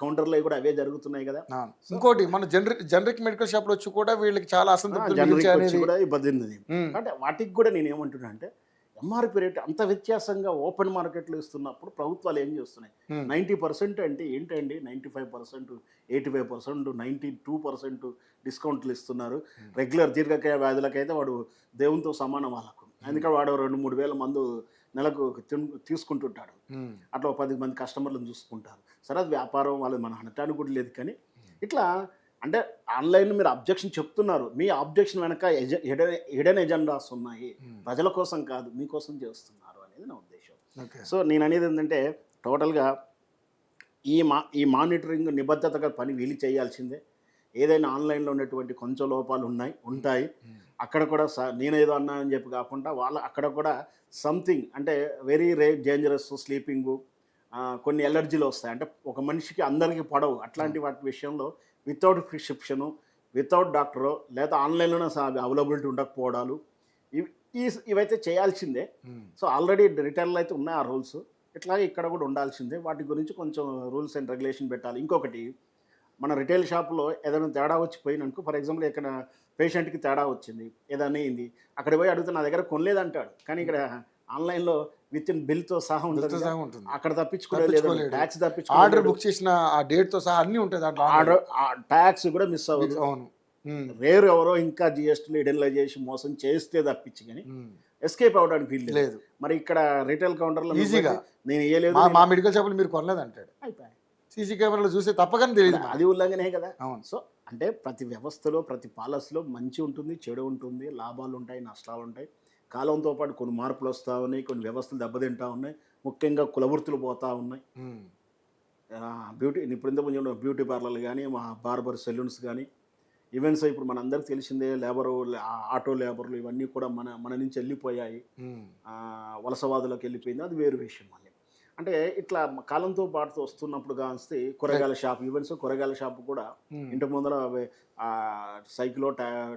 కౌంటర్లో కూడా అవే జరుగుతున్నాయి కదా. ఇంకోటి మన జనరిక్ మెడికల్ షాప్ లో వచ్చి కూడా వీళ్ళకి చాలా అసంతృప్తి కూడా ఇబ్బంది ఉంది. అంటే వాటికి కూడా నేను ఏమంటున్నా అంటే ఎంఆర్పి రేట్ అంత వ్యత్యాసంగా ఓపెన్ మార్కెట్లో ఇస్తున్నప్పుడు ప్రభుత్వాలు ఏం చేస్తున్నాయి? 90% అంటే ఏంటండి? 95%, 85%, 92% డిస్కౌంట్లు ఇస్తున్నారు. రెగ్యులర్ దీర్ఘకాయ వ్యాధులకైతే వాడు దేవునితో సమానం వాళ్ళకు. ఎందుకంటే వాడు 2-3 వేల మందు నెలకు తీసుకుంటుంటాడు. అట్లా 10 మంది కస్టమర్లను చూసుకుంటారు. సరే అది వ్యాపారం, వాళ్ళు మన అనటానికి కూడా లేదు. కానీ ఇట్లా అంటే ఆన్లైన్ మీరు అబ్జెక్షన్ చెప్తున్నారు. మీ అబ్జెక్షన్ వెనక హిడెన్ ఎజెండాస్ ఉన్నాయి. ప్రజల కోసం కాదు, మీకోసం చేస్తున్నారు అనేది నా ఉద్దేశం. సో నేను అనేది ఏంటంటే టోటల్గా ఈ మానిటరింగ్ నిబద్ధతగా పని వీళ్ళు చేయాల్సిందే. ఏదైనా ఆన్లైన్లో ఉన్నటువంటి కొంచెం లోపాలు ఉంటాయి. అక్కడ కూడా నేనేదో అన్నా అని చెప్పి కాకుండా అక్కడ కూడా సంథింగ్ అంటే వెరీ డేంజరస్ స్లీపింగు, కొన్ని ఎలర్జీలు వస్తాయి. అంటే ఒక మనిషికి అందరికీ పడవు. అట్లాంటి వాటి విషయంలో వితౌట్ ప్రిస్క్రిప్షను, వితౌట్ డాక్టరు లేదా ఆన్లైన్లోనే అవైలబిలిటీ ఉండకపోవడాలు ఇవి ఇవైతే చేయాల్సిందే. సో ఆల్రెడీ రిటైల్లో అయితే ఉన్నాయి ఆ రూల్స్. ఇట్లాగే ఇక్కడ కూడా ఉండాల్సిందే. వాటి గురించి కొంచెం రూల్స్ అండ్ రెగ్యులేషన్ పెట్టాలి. ఇంకొకటి, మన రిటైల్ షాప్లో ఏదైనా తేడా వచ్చి పోయిననుకో, ఫర్ ఎగ్జాంపుల్ ఇక్కడ పేషెంట్కి తేడా వచ్చింది, ఏదైనా అయింది, అక్కడ పోయి అడిగితే నా దగ్గర కొనలేదంటాడు. కానీ ఇక్కడ ఆన్లైన్లో విత్ ఇన్ బిల్తో సహా ఉంటుంది. అక్కడ తప్పించుకోలేదు, ట్యాక్స్ ఆర్డర్ బుక్ చేసిన ఆ డేట్తో సహా అన్నీ ఉంటాయి దాంట్లో. ఆర్డర్ ట్యాక్స్ కూడా మిస్ అవ్వదు. అవును, రేరు ఎవరో ఇంకా జిఎస్టీలు ఇడెన్లో చేసి మోసం చేస్తే తప్పించి కానీ ఎస్కేప్ అవడానికి వీలు లేదు. మరి ఇక్కడ రిటైల్ కౌంటర్లో ఈజీగా నేను ఇయ్యలేదు, మా మెడికల్ షాపులు మీరు కొనలేదు అంటాడు. అయిపోయి సీసీ కెమెరాలో చూస్తే తప్పకని తెలియదు. అది ఉల్లంఘనే కదా. అవును. సో అంటే ప్రతి వ్యవస్థలో ప్రతి పాలసీలో మంచి ఉంటుంది, చెడు ఉంటుంది, లాభాలు ఉంటాయి, నష్టాలు ఉంటాయి. కాలంతో పాటు కొన్ని మార్పులు వస్తూ ఉన్నాయి, కొన్ని వ్యవస్థలు దెబ్బతింటూ ఉన్నాయి, ముఖ్యంగా కులవృత్తులు పోతూ ఉన్నాయి. ఇప్పుడు ఇంతకుముందు బ్యూటీ పార్లర్లు కానీ, మా బార్బర్ సెలూన్స్ కానీ, ఈవెంట్స్ ఇప్పుడు మనందరికీ తెలిసిందే, ఆటో లేబర్లు ఇవన్నీ కూడా మన నుంచి వెళ్ళిపోయాయి, వలసవాదులకు వెళ్ళిపోయింది. అది వేరు విషయం. మళ్ళీ అంటే ఇట్లా కాలంతో పాటు వస్తున్నప్పుడు కాస్తే కూరగాయల షాప్ ఈవెంట్స్, కూరగాయల షాప్ కూడా ఇంటి ముందర సైకిలో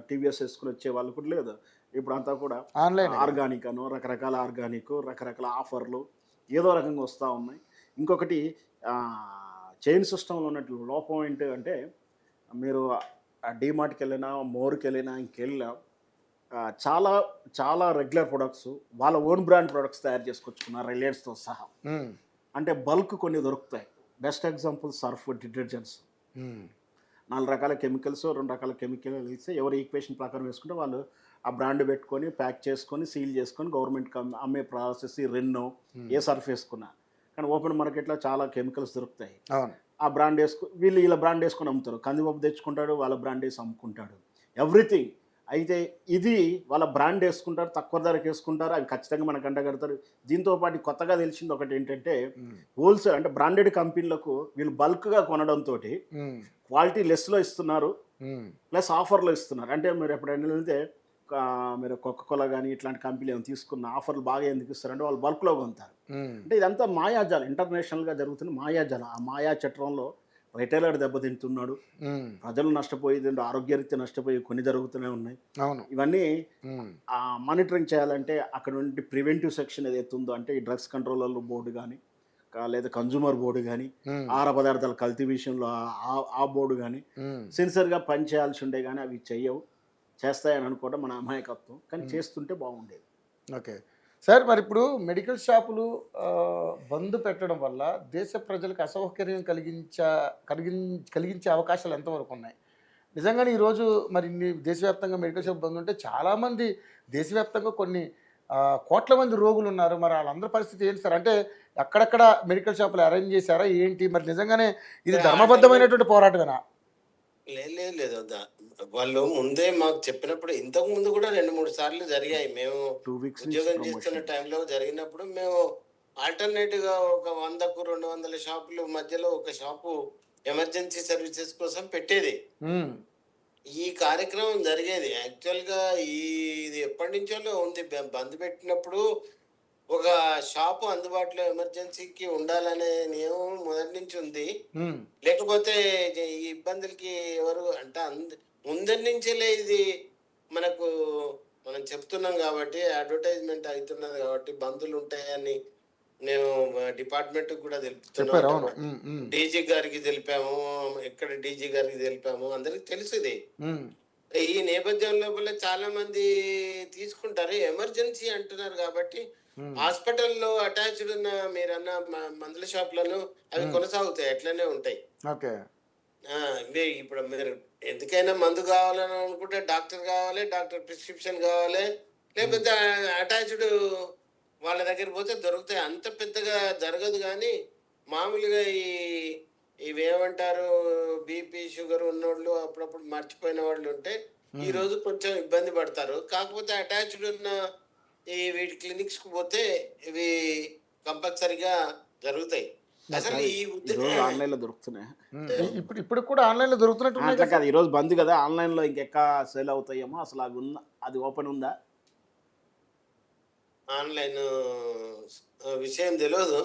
టీవీఎస్ వేసుకుని వచ్చే వాళ్ళు కూడా లేదు. ఇప్పుడు అంతా కూడా ఆన్లైన్ ఆర్గానిక్ అను రకరకాల రకరకాల ఆఫర్లు ఏదో రకంగా వస్తూ ఉన్నాయి. ఇంకొకటి చైన్ సిస్టంలో ఉన్నట్లు లోపం ఏంటి అంటే, మీరు డీమార్ట్కి వెళ్ళినా, మోర్కి వెళ్ళినా, ఇంకెళ్ళినా చాలా చాలా రెగ్యులర్ ప్రొడక్ట్స్ వాళ్ళ ఓన్ బ్రాండ్ ప్రొడక్ట్స్ తయారు చేసుకొచ్చుకున్నారు, రిలయన్స్తో సహా. అంటే బల్క్ కొన్ని దొరుకుతాయి. Best example Surf detergents. 4 రకాల కెమికల్స్, 2 రకాల కెమికల్ ఇస్తే ఎవరు ఈక్వేషన్ ప్రకారం వేసుకుంటే వాళ్ళు ఆ బ్రాండ్ పెట్టుకొని ప్యాక్ చేసుకొని సీల్ చేసుకొని గవర్నమెంట్కి అమ్మే ప్రాసెస్ రెన్నో ఏ సర్ఫ్ వేసుకున్నా. కానీ ఓపెన్ మార్కెట్లో చాలా కెమికల్స్ దొరుకుతాయి. ఆ బ్రాండ్ వీళ్ళ బ్రాండ్ వేసుకొని అమ్ముతారు. కందిపప్పు తెచ్చుకుంటాడు, వాళ్ళ బ్రాండ్ వేసి అమ్ముకుంటాడు, ఎవ్రీథింగ్. అయితే ఇది వాళ్ళ బ్రాండ్ వేసుకుంటారు, తక్కువ ధరకు వేసుకుంటారు, అవి ఖచ్చితంగా మనకు అంటగడతారు. దీంతో పాటు కొత్తగా తెలిసింది ఒకటి ఏంటంటే, హోల్సేల్ అంటే బ్రాండెడ్ కంపెనీలకు వీళ్ళు బల్క్గా కొనడంతో క్వాలిటీ లెస్లో ఇస్తున్నారు, ప్లస్ ఆఫర్లో ఇస్తున్నారు. అంటే మీరు ఎప్పుడైనా వెళ్తే మీరు కోకోకోలా కానీ ఇట్లాంటి కంపెనీలు ఏమైనా తీసుకున్న ఆఫర్లు బాగా ఎందుకు ఇస్తారంటే వాళ్ళు బల్క్లో కొంటారు. అంటే ఇదంతా మాయాజాలం, ఇంటర్నేషనల్గా జరుగుతున్న మాయాజాలం. ఆ మాయా చట్రంలో రిటైలర్ దెబ్బతింటున్నాడు, ప్రజలు నష్టపోయేది, ఆరోగ్యరీత్యా నష్టపోయి కొన్ని జరుగుతూనే ఉన్నాయి. అవును, ఇవన్నీ మానిటరింగ్ చేయాలంటే అక్కడ నుండి ప్రివెంటివ్ సెక్షన్ ఏదైతే ఉందో, అంటే ఈ డ్రగ్స్ కంట్రోలర్ బోర్డు కానీ లేదా కన్జ్యూమర్ బోర్డు కానీ, ఆహార పదార్థాల కల్తీ విషయంలో ఆ బోర్డు కానీ సిన్సియర్గా పనిచేయాల్సి ఉండే, కానీ అవి చేస్తాయని అనుకోవడం మన అమాయకత్వం. కానీ చేస్తుంటే బాగుండేది. ఓకే సార్, మరి ఇప్పుడు మెడికల్ షాపులు బంద్ పెట్టడం వల్ల దేశ ప్రజలకు అసౌకర్యం కలిగించే అవకాశాలు ఎంతవరకు ఉన్నాయి? నిజంగానే ఈరోజు మరి దేశవ్యాప్తంగా మెడికల్ షాప్ బంద్ ఉంటే చాలామంది దేశవ్యాప్తంగా కొన్ని కోట్ల మంది రోగులు ఉన్నారు. మరి వాళ్ళందరి పరిస్థితి ఏంటి సార్? అంటే అక్కడక్కడ మెడికల్ షాపులు అరేంజ్ చేశారా ఏంటి? మరి నిజంగానే ఇది ధర్మబద్ధమైనటువంటి పోరాటమేనా? లేదు, వాళ్ళు ముందే మాకు చెప్పినప్పుడు, ఇంతకు ముందు కూడా 2-3 సార్లు జరిగాయి. మేము ఉద్యోగం చేస్తున్న టైంలో జరిగినప్పుడు మేము ఆల్టర్నేటివ్ గా ఒక 100-200 షాపుల మధ్యలో ఒక షాపు ఎమర్జెన్సీ సర్వీసెస్ కోసం పెట్టేది. ఈ కార్యక్రమం జరిగేది. యాక్చువల్ గా ఇది ఎప్పటి నుంచో ఉంది. బంద్ పెట్టినప్పుడు ఒక షాపు అందుబాటులో ఎమర్జెన్సీకి ఉండాలనే నియమం మొదటి నుంచి ఉంది. లేకపోతే ఈ ఇబ్బందులకి ఎవరు అంటే ముందరి నుంచే ఇది మనం చెప్తున్నాం కాబట్టి, అడ్వర్టైజ్మెంట్ అవుతున్నది కాబట్టి బంధులు ఉంటాయని నేను డిపార్ట్మెంట్ కూడా తెలుపుతున్నాను. డీజీ గారికి తెలిపాము, ఇక్కడ డీజీ గారికి తెలిపాము, అందరికి తెలుసు ఇది. ఈ నేపథ్యం లోపల చాలా మంది తీసుకుంటారు, ఎమర్జెన్సీ అంటున్నారు కాబట్టి హాస్పిటల్లో అటాచ్డ్ ఉన్న మీరన్న మందుల షాపులను అవి కొనసాగుతాయి, అట్లనే ఉంటాయి. ఇప్పుడు మీరు ఎందుకైనా మందు కావాలని అనుకుంటే డాక్టర్ కావాలి, డాక్టర్ ప్రిస్క్రిప్షన్ కావాలి, లేకపోతే అటాచ్డ్ వాళ్ళ దగ్గర పోతే దొరుకుతాయి. అంత పెద్దగా జరగదు. కానీ మామూలుగా ఇవేమంటారు, బీపీ షుగర్ ఉన్నోళ్ళు అప్పుడప్పుడు మర్చిపోయిన వాళ్ళు ఉంటే ఈ రోజు కొంచెం ఇబ్బంది పడతారు. కాకపోతే అటాచ్డ్ ఉన్న వీటి క్లినిక్స్కి పోతే ఇవి కంపల్సరీగా జరుగుతాయి. అసలు ఈ ఈరోజు ఆన్లైన్లో దొరుకుతున్నాయి. ఇప్పుడు ఇప్పుడు కూడా ఆన్లైన్లో దొరుకుతున్నట్టు ఉన్నాయి అట్లా కదా. కాదు, ఈరోజు బంద్ కదా, ఆన్లైన్లో ఇంకెక్క సేల్ అవుతాయేమో, అసలు అవి ఉందా, అది ఓపెన్ ఉందా? ఆన్లైన్ విషయం తెలియదు.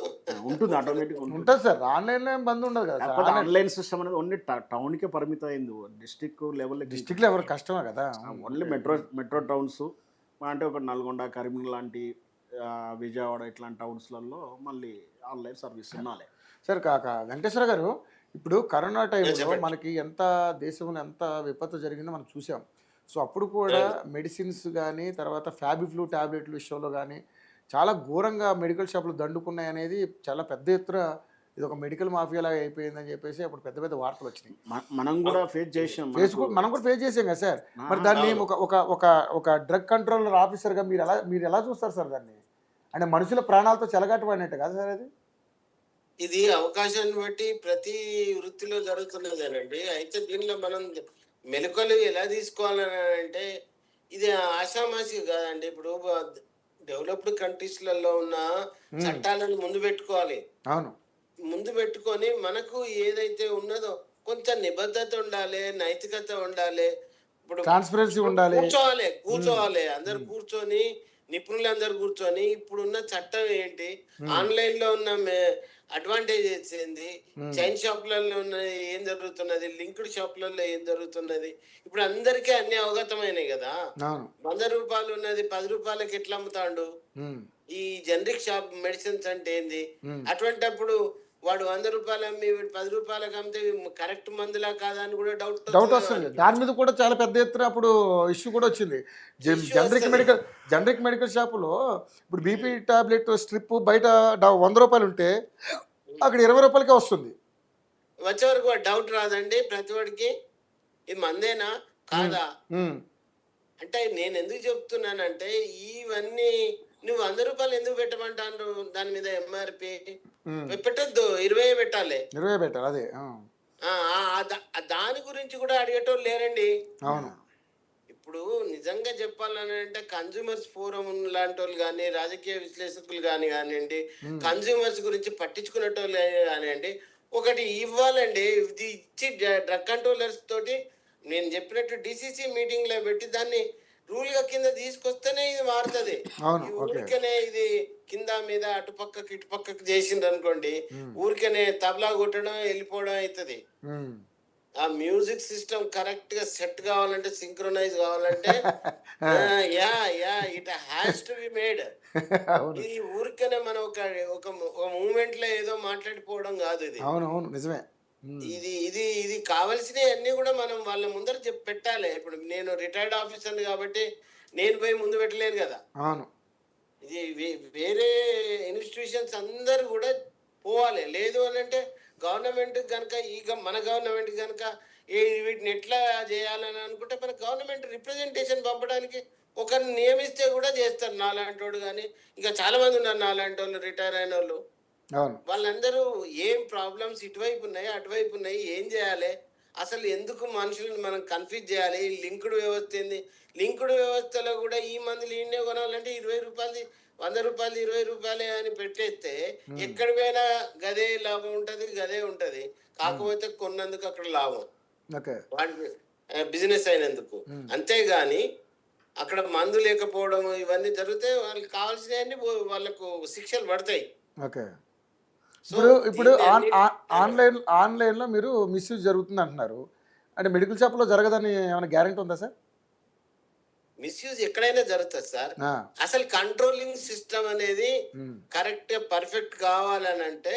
ఉంటుంది, ఆటోమేటిక్ ఉంటుంది. ఉంటుంది సార్, ఆన్లైన్లో ఏం బంద్ ఉండదు కదా సార్. కాకపోతే ఆన్లైన్ సిస్టమ్ అనేది ఓన్లీ టౌన్కే పరిమితం అయింది, డిస్ట్రిక్ట్ లెవెల్ డిస్టిక్లో ఎవరు కష్టమే కదా. ఓన్లీ మెట్రో టౌన్స్ అంటే ఒక నల్గొండ, కరీంనగర్ లాంటి విజయవాడ ఇట్లాంటి టౌన్స్లలో మళ్ళీ ఆన్లైన్ సర్వీస్ ఉన్నాలే. సార్ వెంకటేశ్వర గారు, ఇప్పుడు కరోనా టైంలో చెప్పండి. మనకి ఎంత దేశంలో ఎంత విపత్తు జరిగిందో మనం చూసాం. సో అప్పుడు కూడా మెడిసిన్స్ కానీ తర్వాత ఫ్యాబిఫ్లూ ట్యాబ్లెట్ల విషయంలో కానీ చాలా ఘోరంగా మెడికల్ షాపులు దండుకున్నాయి అనేది చాలా పెద్ద ఎత్తున ఇది ఒక మెడికల్ మాఫియా లాగా అయిపోయిందని చెప్పేసి అప్పుడు పెద్ద పెద్ద వార్తలు వచ్చినాయి. మనం కూడా ఫేస్ చేసాం. మనం కూడా ఫేస్ చేసాం కదా సార్. మరి దాన్ని ఒక ఒక ఒక ఒక డ్రగ్ కంట్రోలర్ ఆఫీసర్గా మీరు ఎలా చూస్తారు సార్ దాన్ని? అంటే మనుషుల ప్రాణాలతో చెలగాటపడినట్టు కదా సార్ అది. ఇది అవకాశాన్ని బట్టి ప్రతి వృత్తిలో జరుగుతున్నదేనండి. అయితే దీనిలో మనం మెలకువలు ఎలా తీసుకోవాలని అంటే ఇది ఆషామాషి కాదండి. ఇప్పుడు డెవలప్డ్ కంట్రీస్లలో ఉన్న చట్టాలను ముందు పెట్టుకోవాలి. అవును, ముందు పెట్టుకొని మనకు ఏదైతే ఉన్నదో కొంచెం నిబద్ధత ఉండాలి, నైతికత ఉండాలి. ఇప్పుడు ట్రాన్స్పరెన్సీ ఉండాలి. కూర్చోవాలి అందరు కూర్చొని, నిపుణులందరూ కూర్చొని ఇప్పుడున్న చట్టం ఏంటి, ఆన్లైన్ లో ఉన్న అడ్వాంటేజెస్ ఏంది, చైన్ షాపులలో ఉన్న ఏం జరుగుతున్నది, లింక్డ్ షాపులలో ఏం జరుగుతున్నది, ఇప్పుడు అందరికీ అన్ని అవగతమైనాయి కదా. అవును, 100 రూపాయలు ఉన్నది 10 రూపాయలకి ఎట్లా అమ్ముతాడు, ఈ జనరిక్ షాప్ మెడిసిన్స్ అంటే ఏంది. అటువంటప్పుడు వాడు 100 రూపాయలు అమ్మి 10 రూపాయలకు అమ్మితే కరెక్ట్ మందులా కాదా అని కూడా డౌట్ వస్తుంది. దాని మీద కూడా చాలా పెద్ద ఎత్తున అప్పుడు ఇష్యూ కూడా వచ్చింది. జనరిక్ మెడికల్ షాపులో ఇప్పుడు బీపీ టాబ్లెట్ స్ట్రిప్ బయట 100 రూపాయలు ఉంటే అక్కడ 20 రూపాయలకే వస్తుంది. వచ్చే వరకు డౌట్ రాదండి ప్రతి వాడికి, ఇది మందేనా కాదా. అంటే నేను ఎందుకు చెప్తున్నానంటే ఇవన్నీ నువ్వు 100 రూపాయలు ఎందుకు పెట్టమంటాను దాని మీద ఎంఆర్పి పెట్టద్దు, 20 పెట్టాలి. 20 పెట్టాలి, అదే. దాని గురించి కూడా అడిగేటోళ్ళు లేరండి. అవును, ఇప్పుడు నిజంగా చెప్పాలని అంటే కన్జ్యూమర్స్ ఫోరం లాంటి వాళ్ళు కానీ, రాజకీయ విశ్లేషకులు కానివ్వండి, కన్జ్యూమర్స్ గురించి పట్టించుకునేటోళ్ళు కానివ్వండి, ఒకటి ఇవ్వాలండి. ఇది ఇచ్చి డ్రగ్ కంట్రోలర్స్ తోటి నేను చెప్పినట్టు డిసిసి మీటింగ్ లో పెట్టి దాన్ని రూల్ గా కింద తీసుకొస్తేనే ఇది మారుతుంది. ఊరికనే ఇది కింద మీద అటుపక్కకి ఇటుపక్కకి చేసిండ్రు అనుకోండి, ఊరికనే తబలా కొట్టడం వెళ్ళిపోవడం అవుతుంది. ఆ మ్యూజిక్ సిస్టమ్ కరెక్ట్ గా సెట్ కావాలంటే, సింక్రొనైజ్ కావాలంటే it has to be made. ఇది ఊరికనే మనం ఒక మూమెంట్ లో ఏదో మాట్లాడిపోవడం కాదు. ఇది అవును, నిజమే. ఇది ఇది ఇది కావాల్సినవి అన్ని కూడా మనం వాళ్ళ ముందర పెట్టాలి. ఇప్పుడు నేను రిటైర్డ్ ఆఫీసర్ కాబట్టి నేను పోయి ముందు పెట్టలేను కదా. అవును, ఇది వేరే ఇన్స్టిట్యూషన్స్ అందరు కూడా పోవాలి. లేదు అని అంటే గవర్నమెంట్ కనుక మన గవర్నమెంట్ కనుక వీటిని ఎట్లా చేయాలని అనుకుంటే మన గవర్నమెంట్ రిప్రజెంటేషన్ పంపడానికి ఒకరిని నియమిస్తే కూడా చేస్తారు. నాలాంటి వాడు కానీ ఇంకా చాలా మంది ఉన్నారు నాలాంటి వాళ్ళు, రిటైర్ అయిన వాళ్ళు. వాళ్ళందరూ ఏం ప్రాబ్లమ్స్ ఇటువైపు ఉన్నాయి అటువైపు ఉన్నాయి, ఏం చేయాలి, అసలు ఎందుకు మనుషులను మనం కన్ఫ్యూజ్ చేయాలి. లింక్డ్ వ్యవస్థ ఏంది, లింక్డ్ వ్యవస్థలో కూడా ఈ మందులు ఈయనే కొనాలంటే 20 రూపాయలు 100 రూపాయలు 20 రూపాయలే అని పెట్టేస్తే ఎక్కడ పోయినా గదే లాభం ఉంటది, గదే ఉంటది. కాకపోతే కొన్నందుకు అక్కడ లాభం, బిజినెస్ అయినందుకు. అంతేగాని అక్కడ మందు లేకపోవడం ఇవన్నీ జరిగితే వాళ్ళకి కావాల్సినవన్నీ వాళ్ళకు శిక్షలు పడతాయి. ఇప్పుడు ఆన్లైన్లో మీరు మిస్యూజ్ జరుగుతుంది అంటున్నారు. అంటే మెడికల్ షాప్లో జరగదని ఏమైనా గ్యారెంటీ ఉందా సార్? మిస్యూజ్ ఎక్కడైనా జరుగుతుంది సార్. అసలు కంట్రోలింగ్ సిస్టమ్ అనేది కరెక్ట్ పర్ఫెక్ట్ కావాలని అంటే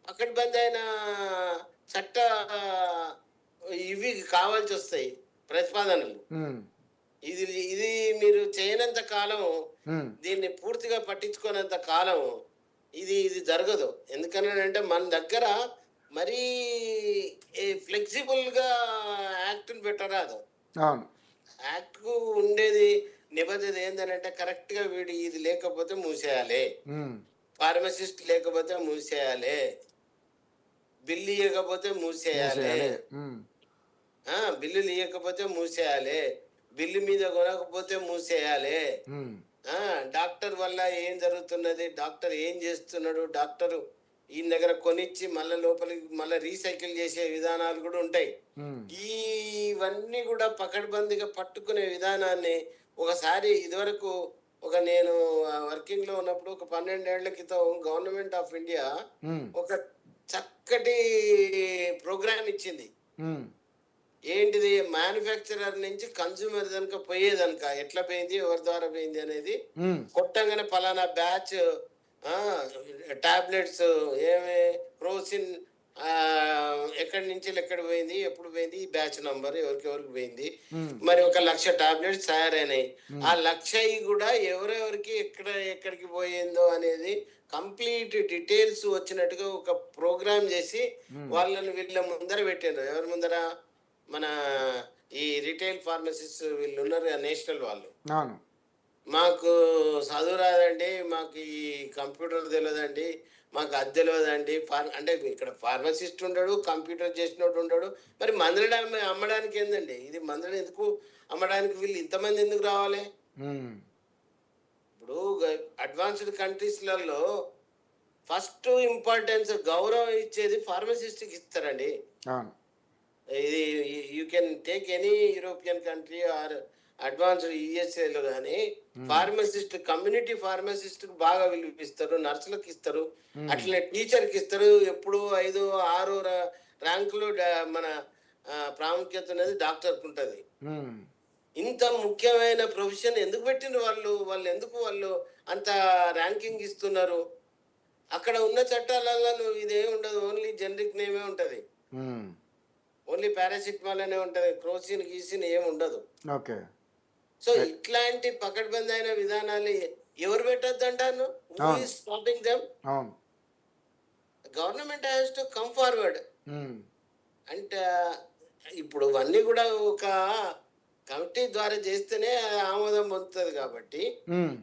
అక్కడ బంద్ అయిన చట్ట ఇవి కావాల్సి వస్తాయి ప్రతిపాదనలు. ఇది ఇది మీరు చేయనంత కాలం, దీన్ని పూర్తిగా పట్టించుకోనంత కాలం ఇది జరగదు. ఎందుకనంటే మన దగ్గర మరీ ఫ్లెక్సిబుల్ గా యాక్ట్ పెట్టరాదు. యాక్ట్ కు ఉండేది నిబంధన ఏంటంటే కరెక్ట్ గా వీడి ఇది లేకపోతే మూసేయాలి, ఫార్మసిస్ట్ లేకపోతే మూసేయాలి, బిల్లు ఇవ్వకపోతే మూసేయాలి, బిల్లులు ఇవ్వకపోతే మూసేయాలి, బిల్లు మీద కొనకపోతే మూసేయాలి, డాక్టర్ వల్ల ఏం జరుగుతున్నది, డాక్టర్ ఏం చేస్తున్నాడు, డాక్టర్ ఈయన దగ్గర కొనిచ్చి మళ్ళీ లోపలికి మళ్ళీ రీసైకిల్ చేసే విధానాలు కూడా ఉంటాయి. ఇవన్నీ కూడా పకడ్బందీగా పట్టుకునే విధానాన్ని ఒకసారి ఇదివరకు నేను వర్కింగ్ లో ఉన్నప్పుడు ఒక 12 ఏళ్ల క్రితం గవర్నమెంట్ ఆఫ్ ఇండియా ఒక చక్కటి ప్రోగ్రామ్ ఇచ్చింది. ఏంటిది? మ్యానుఫ్యాక్చరర్ నుంచి కన్స్యూమర్ కనుక పోయేదనుక ఎట్లా పోయింది, ఎవరి ద్వారా పోయింది అనేది కొట్టంగానే పలానా బ్యాచ్ టాబ్లెట్స్ ఏమి క్రోసిన్ ఎక్కడి నుంచి ఎక్కడ పోయింది, ఎప్పుడు పోయింది, ఈ బ్యాచ్ నంబర్ ఎవరికి పోయింది, మరి 1,00,000 టాబ్లెట్స్ తయారైనాయి. ఆ 1,00,000 కూడా ఎవరెవరికి ఎక్కడికి పోయిందో అనేది కంప్లీట్ డీటెయిల్స్ వచ్చినట్టుగా ఒక ప్రోగ్రామ్ చేసి వాళ్ళని వీళ్ళ ముందర పెట్టారు. ఎవరి ముందర? మన ఈ రిటైల్ ఫార్మసిస్ట్ వీళ్ళు ఉన్నారు కదా, నేషనల్ వాళ్ళు. మాకు చదువు రాదండి, మాకు ఈ కంప్యూటర్ తెలియదండి, మాకు అది తెలియదండి. అంటే ఇక్కడ ఫార్మసిస్ట్ ఉండడు, కంప్యూటర్ చేసినోడు ఉండడు, మరి మందులు అమ్మడానికి ఏందండి? ఇది మందులు ఎందుకు అమ్మడానికి వీళ్ళు ఇంతమంది ఎందుకు రావాలి? ఇప్పుడు అడ్వాన్స్డ్ కంట్రీస్లలో ఫస్ట్ ఇంపార్టెన్స్ గౌరవం ఇచ్చేది ఫార్మసిస్ట్కి ఇస్తారండి. ఇది you can take any European country or advanced యుఎస్ఏలో కానీ ఫార్మసిస్ట్ కమ్యూనిటీ ఫార్మసిస్ట్ బాగా విలువిస్తారు, నర్సులకు ఇస్తారు, అట్లనే టీచర్కి ఇస్తారు. ఎప్పుడు 5, 6 ర్యాంకులు మన ప్రాముఖ్యత అనేది డాక్టర్కి ఉంటుంది. ఇంత ముఖ్యమైన ప్రొఫెషన్ ఎందుకు పెట్టిండ్రు వాళ్ళు ఎందుకు అంత ర్యాంకింగ్ ఇస్తున్నారు? అక్కడ ఉన్న చట్టాలలో ఇదేమి ఉండదు, ఓన్లీ జనరిక్ నేమే ఉంటది, ఓన్లీ పారాసిటమాల్ అనే ఉంటది, క్రోసిన్ గీసిన్ ఏమి ఉండదు. సో ఇట్లాంటి పకడ్బందీ అయిన విధానాలు ఎవరు పెట్టద్దు అంటాను? Stopping them? Government has to come forward. అంటే ఇప్పుడు అన్నీ కూడా ఒక కమిటీ ద్వారా చేస్తేనే ఆమోదం పొందుతుంది కాబట్టి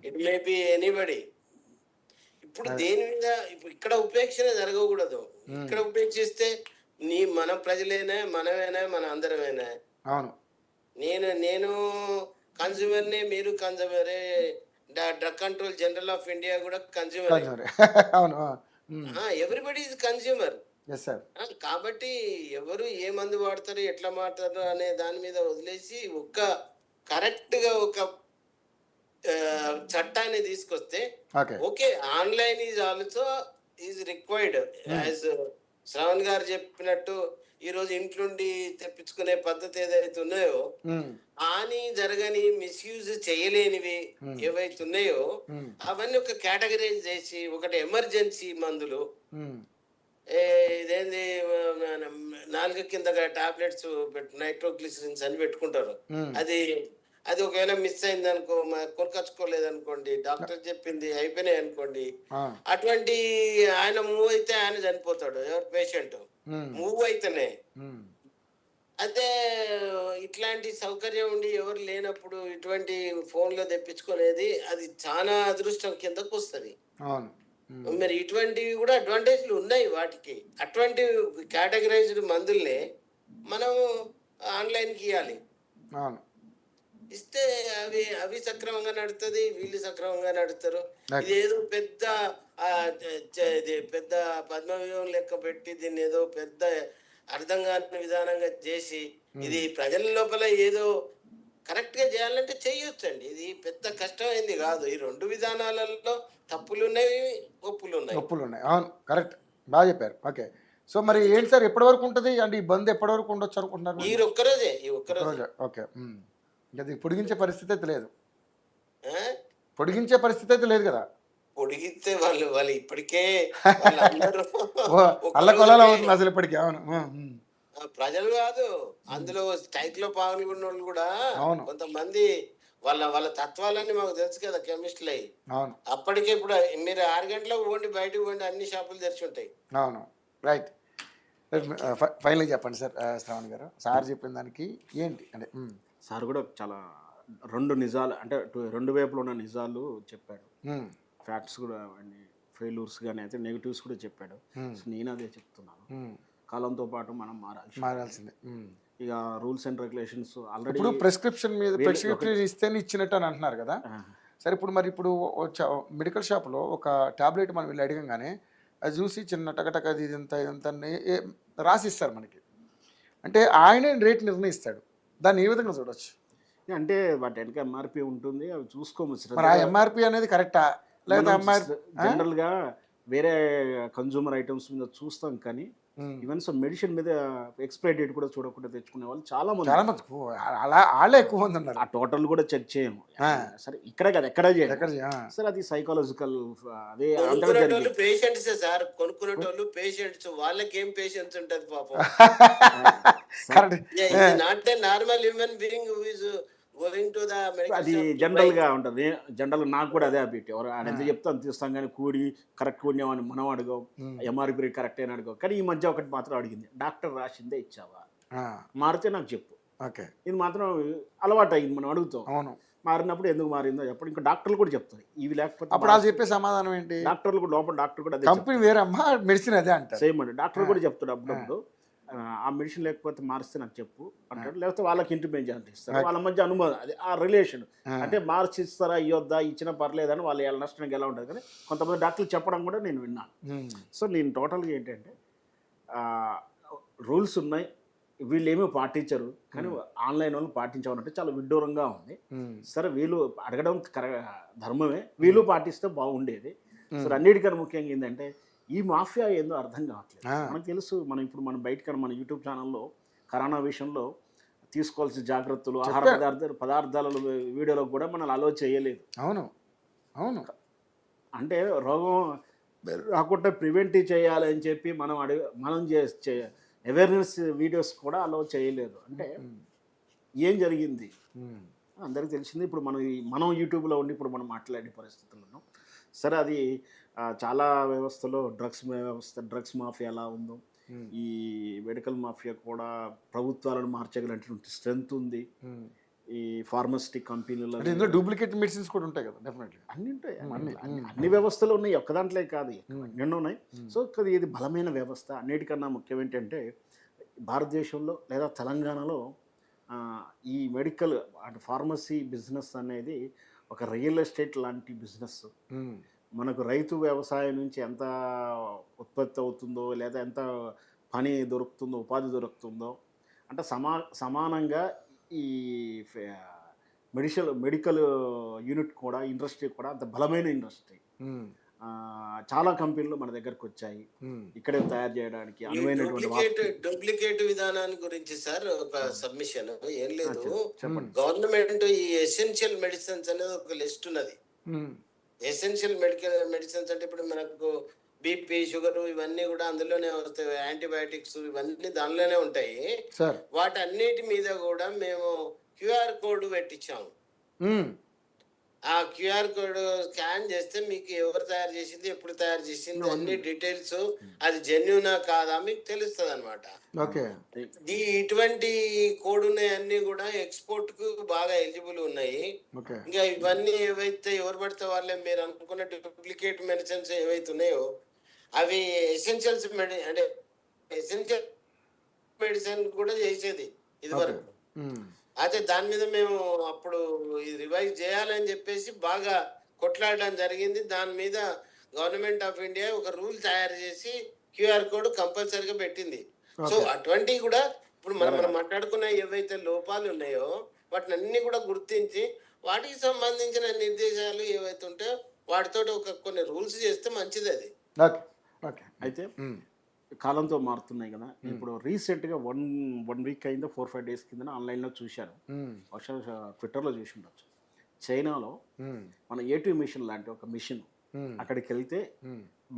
ఇట్ మే బి ఎనీబడి. ఇప్పుడు దేని మీద ఇక్కడ ఉపేక్షణ జరగకూడదు. ఇక్కడ ఉపేక్షిస్తే మన ప్రజలేనా, మనమేనా, మన అందరమేనా? నేను కన్స్యూమర్నే, మీరు కన్స్యూమరే. Drug control general of India కూడా కన్స్యూమర్. Everybody is consumer. కాబట్టి ఎవరు ఏ మందు వాడతారు, ఎట్లా వాడతారు అనే దాని మీద వదిలేసి కరెక్ట్ గా ఒక చట్టాన్ని తీసుకొస్తే okay. Online is also is required. As Shravan గారు చెప్పినట్టు ఈ రోజు ఇంట్లోండి తెప్పించుకునే పద్ధతి ఏదైతే ఉన్నాయో, హాని జరగని, మిస్యూజ్ చేయలేనివి ఏవైతే ఉన్నాయో అవన్నీ ఒక కేటగరైజ్ చేసి, ఒకటి ఎమర్జెన్సీ మందులు, ఇదేంది 4 కింద టాబ్లెట్స్ నైట్రోగ్లిసరిన్స్ అని పెట్టుకుంటారు. అది ఒకవేళ మిస్ అయింది అనుకో, కొనుకొచ్చుకోలేదనుకోండి, డాక్టర్ చెప్పింది అయిపోయినాయి అనుకోండి, అటువంటి ఆయన మూవ్ అయితే ఆయన చనిపోతాడు, ఎవరు పేషెంట్ మూవ్ అయితేనే. అదే ఇట్లాంటి సౌకర్యం ఉండి ఎవరు లేనప్పుడు ఇటువంటి ఫోన్లో తెప్పించుకునేది అది చాలా అదృష్టం కిందకు వస్తుంది. మరి ఇటువంటివి కూడా అడ్వాంటేజ్లు ఉన్నాయి వాటికి. అటువంటి కేటగరైజ్డ్ మందుల్ని మనం ఆన్లైన్కి ఇవ్వాలి. ఇస్తే అవి సక్రమంగా నడుస్తుంది, వీళ్ళు సక్రమంగా నడుస్తారు. ఇదేదో పెద్ద పద్మవ్యూహం లెక్క పెట్టి దీన్ని ఏదో పెద్ద అర్థం కాని విధానంగా చేసి ఇది ప్రజల లోపల ఏదో కరెక్ట్ గా చేయాలంటే చేయొచ్చండి. ఇది పెద్ద కష్టమైంది కాదు. ఈ 2 విధానాలలో తప్పులున్నాయి, ఒప్పులున్నాయి. అవును, కరెక్ట్, బాగా చెప్పారు. ఓకే, సో మరి ఏంటి సార్, ఎప్పటి వరకు ఉంటుంది అంటే ఈ బంద్ ఎప్పటి వరకు ఉండొచ్చు అనుకుంటున్నారు? ఈ ఒక్కరోజే. ఓకే, అది పొడిగించే పరిస్థితి అయితే లేదు. పొడిగించే పరిస్థితి అయితే లేదు కదా? పొడిగితే వాళ్ళు ఇప్పటికే అల్లకొల్లాలు అవుతుంది అసలు ఇప్పటికే. అవును, ప్రజలు కాదు, అందులో స్ట్రైక్ లో పాల్గొన్న వాళ్ళు కూడా కొంతమంది వాళ్ళ తత్వాలన్నీ మాకు తెలుసు కదా, కెమిస్టులు అయ్యి. అప్పటికే ఇప్పుడు మీరు 6 గంటలకు పోండి, బయటకు పోండి, అన్ని షాపులు తెరిచి ఉంటాయి. అవును, రైట్. ఫైనల్గా చెప్పండి సార్, శ్రావణ్ గారు, సార్ చెప్పిన దానికి ఏంటి అంటే? సార్ కూడా చాలా 2 నిజాలు, అంటే 2 వైపులు ఉన్న నిజాలు చెప్పాడు. ఫ్యాక్ట్స్ కూడా అన్ని ఫెయిల్యూర్స్ కానీ అయితే నెగిటివ్స్ కూడా చెప్పాడు. సో నేను అదే చెప్తున్నాను, కాలంతో పాటు మనం మారాల్సిందే. ఇక రూల్స్ అండ్ రెగ్యులేషన్స్ ఆల్రెడీ ఇప్పుడు ప్రిస్క్రిప్షన్ ఇస్తేనే ఇచ్చినట్టు అని అంటున్నారు కదా. సరే, ఇప్పుడు మెడికల్ షాప్లో ఒక టాబ్లెట్ మనం వెళ్ళి అడగంగానే అది చూసి చిన్న టకటక అది ఇదంతా రాసిస్తారు మనకి. అంటే ఆయనే రేట్ నిర్ణయిస్తాడు. దాన్ని ఏ విధంగా చూడొచ్చు? అంటే వాటి వెనక ఎంఆర్పి ఉంటుంది, అవి చూసుకోవచ్చు. మరి ఆ ఎంఆర్పి అనేది కరెక్టా లేదా ఎంఆర్పి? జనరల్గా వేరే కన్జ్యూమర్ ఐటమ్స్ మీద చూస్తాం, కానీ ఈవెన్ సో మెడిసిన్ మీద ఎక్స్పైరీ డేట్ కూడా చూడకుండా తెచ్చుకునే వాళ్ళు చాలా మంది. అలా వాళ్ళే ఎక్కువ మంది ఉన్నారు. ఆ టోటల్ కూడా చెక్ చేయము. సరే ఇక్కడే కదా ఎక్కడ చేయాలి. సరే అది సైకాలజికల్, అదే పేషెంట్స్ సార్, కొనుక్కునేటోళ్ళు పేషెంట్స్, వాళ్ళకి ఏం పేషెంట్స్ ఉంటది పాపం. Not a normal human being who is going to the medical అది షాప్. జనరల్ గా ఉంటుంది. జనరల్ నాకు కూడా అదే హ్యాబిట్. ఎవరు ఆయన ఎంత చెప్తే అంత ఇస్తాం, కానీ కూడి కరెక్ట్ ఉన్నామని మనం అడగం, ఎంఆర్పి రేట్ కరెక్ట్ అని అడగం. కానీ ఈ మధ్య ఒకటి మాత్రం అడిగింది, డాక్టర్ రాసిందే ఇచ్చావా, మారితే నాకు చెప్పు. ఇది మాత్రం అలవాటు అయింది, మనం అడుగుతాం. అవును, మారినప్పుడు ఎందుకు మారిందో చెప్పండి. ఇంకా డాక్టర్లు కూడా చెప్తారు ఇవి లేకపోతే. అప్పుడు అది చెప్పే సమాధానం ఏంటి? డాక్టర్లు కూడా లోపల డాక్టర్ కూడా కంపెనీ వేరే అమ్మా, మెడిసిన్ అదే అంటారు. సేమ్ అండి. డాక్టర్ కూడా చెప్తాడు అప్పుడప్పుడు, ఆ మెడిసిన్ లేకపోతే మారిస్తే నాకు చెప్పు అంటాడు. లేకపోతే వాళ్ళకి ఇంటిమేట్ చేస్తారు, వాళ్ళ మధ్య అనుభవం, అది ఆ రిలేషన్. అంటే మార్చి ఇస్తారా ఇవ్వద్దా, ఇచ్చినా పర్లేదని వాళ్ళు ఎలా నష్టానికి ఎలా ఉంటుంది. కానీ కొంతమంది డాక్టర్లు చెప్పడం కూడా నేను విన్నాను. సో నేను టోటల్గా ఏంటంటే రూల్స్ ఉన్నాయి, వీళ్ళు ఏమీ పాటించరు, కానీ ఆన్లైన్ వాళ్ళు పాటించమన్నట్టు చాలా విడ్డూరంగా ఉంది. సరే వీళ్ళు అడగడం ధర్మమే, వీళ్ళు పాటిస్తే బాగుండేది. సరే అన్నిటికన్నా ముఖ్యంగా ఏంటంటే ఈ మాఫియా ఏందో అర్థం కావట్లేదు. మనకు తెలుసు, మనం బయటకన్నా మన యూట్యూబ్ ఛానల్లో కరోనా విషయంలో తీసుకోవాల్సిన జాగ్రత్తలు, ఆహార పదార్థాల వీడియోలో కూడా మనం అలో చేయలేదు. అవును అవును, అంటే రోగం రాకుండా ప్రివెంటివ్ చేయాలి అని చెప్పి మనం అవేర్నెస్ వీడియోస్ కూడా అలో చేయలేదు. అంటే ఏం జరిగింది అందరికీ తెలిసింది. ఇప్పుడు మనం యూట్యూబ్లో ఉండి ఇప్పుడు మనం మాట్లాడే పరిస్థితులను, సరే అది చాలా వ్యవస్థలో డ్రగ్స్ మాఫియా ఎలా ఉందో, ఈ మెడికల్ మాఫియా కూడా ప్రభుత్వాలను మార్చగలిగినటువంటి స్ట్రెంత్ ఉంది. ఈ ఫార్మసిటిక్ కంపెనీలలో డూప్లికేట్ మెడిసిన్స్ కూడా ఉంటాయి కదా, డెఫినెట్లీ అన్ని ఉంటాయి. అన్ని వ్యవస్థలు ఉన్నాయి, ఒక్క దాంట్లో కాదు, ఎన్నో ఉన్నాయి. సో ఇది బలమైన వ్యవస్థ. అన్నిటికన్నా ముఖ్యం ఏంటంటే భారతదేశంలో లేదా తెలంగాణలో ఈ మెడికల్ అంటే ఫార్మసీ బిజినెస్ అనేది ఒక రియల్ ఎస్టేట్ లాంటి బిజినెస్. మనకు రైతు వ్యవసాయం నుంచి ఎంత ఉత్పత్తి అవుతుందో, లేదా ఎంత పని దొరుకుతుందో, ఉపాధి దొరుకుతుందో, అంటే సమానంగా ఈ మెడికల్ యూనిట్ కూడా, ఇండస్ట్రీ కూడా అంత బలమైన ఇండస్ట్రీ. చాలా కంపెనీలు మన దగ్గరకు వచ్చాయి ఇక్కడే తయారు చేయడానికి అనువైనటువంటి. డూప్లికేట్ విధానాన్ని గురించి సార్ ఒక సబ్మిషన్ ఏం లేదు. గవర్నమెంట్ ఈ ఎసెన్షియల్ మెడిసిన్స్ అనేది ఒక లిస్ట్ ఉన్నది. ఎసెన్షియల్ మెడిసిన్స్ అంటే ఇప్పుడు మనకు బీపీ, షుగర్ ఇవన్నీ కూడా అందులోనే వస్తాయి, యాంటీబయాటిక్స్ ఇవన్నీ దానిలోనే ఉంటాయి. వాటన్నిటి మీద కూడా మేము క్యూఆర్ కోడ్ పెట్టించాము. ఆ క్యూఆర్ కోడ్ స్కాన్ చేస్తే మీకు ఎవరు తయారు చేసింది, ఎప్పుడు తయారు చేసింది, అన్ని డీటెయిల్స్, అది జెన్యునా కాదా మీకు తెలుస్తుంది అనమాట. ఇటువంటి కోడ్ ఉన్నాయన్నీ కూడా ఎక్స్పోర్ట్ కు బాగా ఎలిజిబుల్ ఉన్నాయి. ఇంకా ఇవన్నీ ఏవైతే ఎవరు పడితే వాళ్ళే మీరు అనుకున్న డూప్లికేట్ మెడిసిన్స్ ఏవైతే ఉన్నాయో అవి ఎసెన్షియల్స్ అంటే ఎసెన్షియల్ మెడిసిన్ కూడా చేసేది ఇది వరకు. అయితే దాని మీద మేము అప్పుడు ఇది రివైజ్ చేయాలని చెప్పేసి బాగా కొట్లాడడం జరిగింది. దాని మీద గవర్నమెంట్ ఆఫ్ ఇండియా ఒక రూల్ తయారు చేసి క్యూఆర్ కోడ్ కంపల్సరీగా పెట్టింది. సో అటువంటివి కూడా ఇప్పుడు మనం మాట్లాడుకున్న ఏవైతే లోపాలు ఉన్నాయో వాటిని అన్ని కూడా గుర్తించి వాటికి సంబంధించిన నిర్దేశాలు ఏవైతే ఉంటాయో వాటితో కొన్ని రూల్స్ చేస్తే మంచిది. అది అయితే కాలంతో మారుతున్నాయి కదా. ఇప్పుడు రీసెంట్గా వన్ వీక్ అయిందో 4-5 days కింద ఆన్లైన్లో చూశాను, బహుశా ట్విట్టర్లో చూసి ఉండొచ్చు. చైనాలో మన ఏటీ మిషన్ లాంటి ఒక మిషన్, అక్కడికి వెళ్తే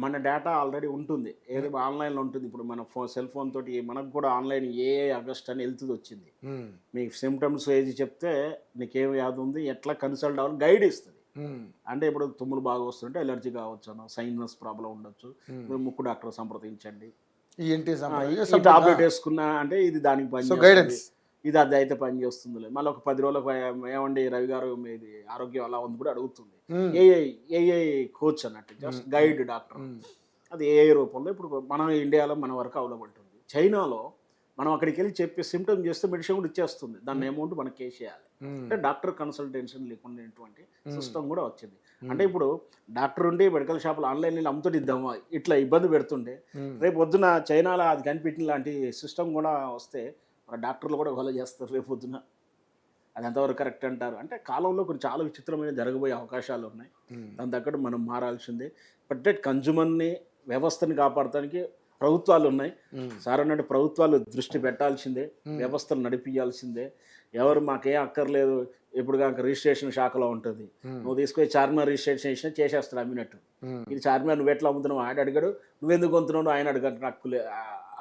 మన డేటా ఆల్రెడీ ఉంటుంది, ఏదో ఆన్లైన్లో ఉంటుంది. ఇప్పుడు మన సెల్ ఫోన్ తోటి మనకు కూడా ఆన్లైన్ ఆగస్ట్ అని వెళ్తుంది వచ్చింది. మీకు సిమ్టమ్స్ ఏది చెప్తే నీకేం వ్యాధి ఉంది, ఎట్లా కన్సల్ట్ అవ్వాలి గైడ్ ఇస్తుంది. అంటే ఇప్పుడు తుమ్ములు బాగా వస్తుంటే ఎలర్జీ కావచ్చు, సైనస్ ప్రాబ్లం ఉండొచ్చు, ముక్కు డాక్టర్ సంప్రదించండి, టాబ్లెట్ వేసుకున్నా అంటే ఇది దానికి పని, ఇది అది అయితే పని చేస్తుంది. మళ్ళీ ఒక 10 రోజులకు ఏమండి రవి గారు మీది ఆరోగ్యం అలా ఉంది కూడా అడుగుతుంది. ఏఐ కోచ్ అన్నట్టు, జస్ట్ గైడ్ డాక్టర్. అది ఏఐ రూపంలో ఇప్పుడు మన ఇండియాలో మన వరకు అవైలబుల్ ఉంటుంది. చైనాలో మనం అక్కడికి వెళ్ళి చెప్పి సిమ్టమ్ చేస్తే మెడిసిన్ కూడా ఇచ్చేస్తుంది, దాని అమౌంట్ మనకి వేసేయాలి. అంటే డాక్టర్ కన్సల్టేషన్ లేకుండా సిస్టమ్ కూడా వచ్చింది. అంటే ఇప్పుడు డాక్టర్ ఉండి మెడికల్ షాపులు ఆన్లైన్లో అమ్ముతుంటే ఇద్దామా ఇట్లా ఇబ్బంది పెడుతుండే, రేపు పొద్దున చైనాలో అది కనిపెట్టిన లాంటి సిస్టమ్ కూడా వస్తే మన డాక్టర్లు కూడా ఫాలో చేస్తారు రేపు పొద్దున. అది ఎంతవరకు కరెక్ట్ అంటారు? అంటే కాలంలో కొన్ని చాలా విచిత్రమైన జరగబోయే అవకాశాలు ఉన్నాయి. దాని తగ్గట్టు మనం మారాల్సిందే. బట్ కన్జ్యూమర్ని, వ్యవస్థని కాపాడటానికి ప్రభుత్వాలు ఉన్నాయి. సార్ అన్నట్టు ప్రభుత్వాలు దృష్టి పెట్టాల్సిందే, వ్యవస్థలు నడిపించాల్సిందే. ఎవరు మాకేం అక్కర్లేదు, ఇప్పుడు కనుక రిజిస్ట్రేషన్ శాఖలో ఉంటుంది, నువ్వు తీసుకొని చార్మినార్ రిజిస్ట్రేషన్ చేసేస్తాడు అమ్మినట్టు. ఇది చార్మినార్ నువ్వు ఎట్లా అమ్ముతున్నావు ఆయన అడిగాడు, నువ్వెందుకు అమ్ముతున్నావు ఆయన అడగట్టు, నాకు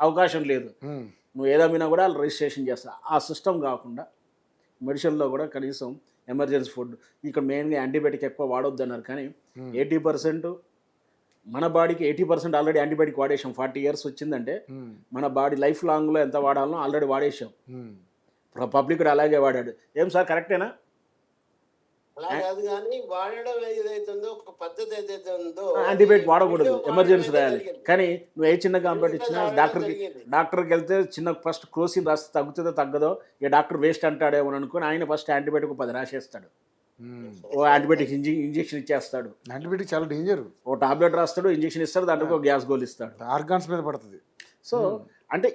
అవకాశం లేదు. నువ్వు ఏదమ్మినా కూడా వాళ్ళు రిజిస్ట్రేషన్ చేస్తా. ఆ సిస్టమ్ కాకుండా మెడిసిన్లో కూడా కనీసం ఎమర్జెన్సీ ఫుడ్, ఇక్కడ మెయిన్గా యాంటీబయాటిక్ ఎక్కువ వాడొద్దు అన్నారు, కానీ 80% మన బాడీకి 80% ఆల్రెడీ యాంటీబయాటిక్ వాడేసాం. 40 years వచ్చిందంటే మన బాడీ లైఫ్ లాంగ్లో ఎంత వాడాలనో ఆల్రెడీ వాడేసాం. పబ్లిక్ కూడా అలాగే వాడాడు. ఏం సార్ కరెక్టేనా? అలా కాదు, కానీ వాడడం ఏదైతుందో ఒక పద్ధతి ఏదైతే ఉందో యాంటీబయాటిక్ వాడకూడదు, ఎమర్జెన్సీ రాయాలి. కానీ నువ్వు ఏ చిన్న కంప్లైంట్ ఇచ్చినా డాక్టర్కి వెళ్తే చిన్న ఫస్ట్ క్రోసిన్ రాస్తే తగ్గుతుందో తగ్గదో, ఇక డాక్టర్ వేస్ట్ అంటాడేమో అనుకుని ఆయన ఫస్ట్ యాంటీబయాటిక్ 10 రాసేస్తాడు, ఓ యాంటీబయాటిక్ ఇంజెక్షన్ ఇచ్చేస్తాడు. యాంటీబయాటిక్ చాలా డేంజర్. ఓ టాబ్లెట్ రాస్తాడు, ఇంజెక్షన్ ఇస్తాడు, దాంట్లో ఒక గ్యాస్ గోల్ ఇస్తాడు, ఆర్గాన్స్ మీద పడుతుంది. సో అంటే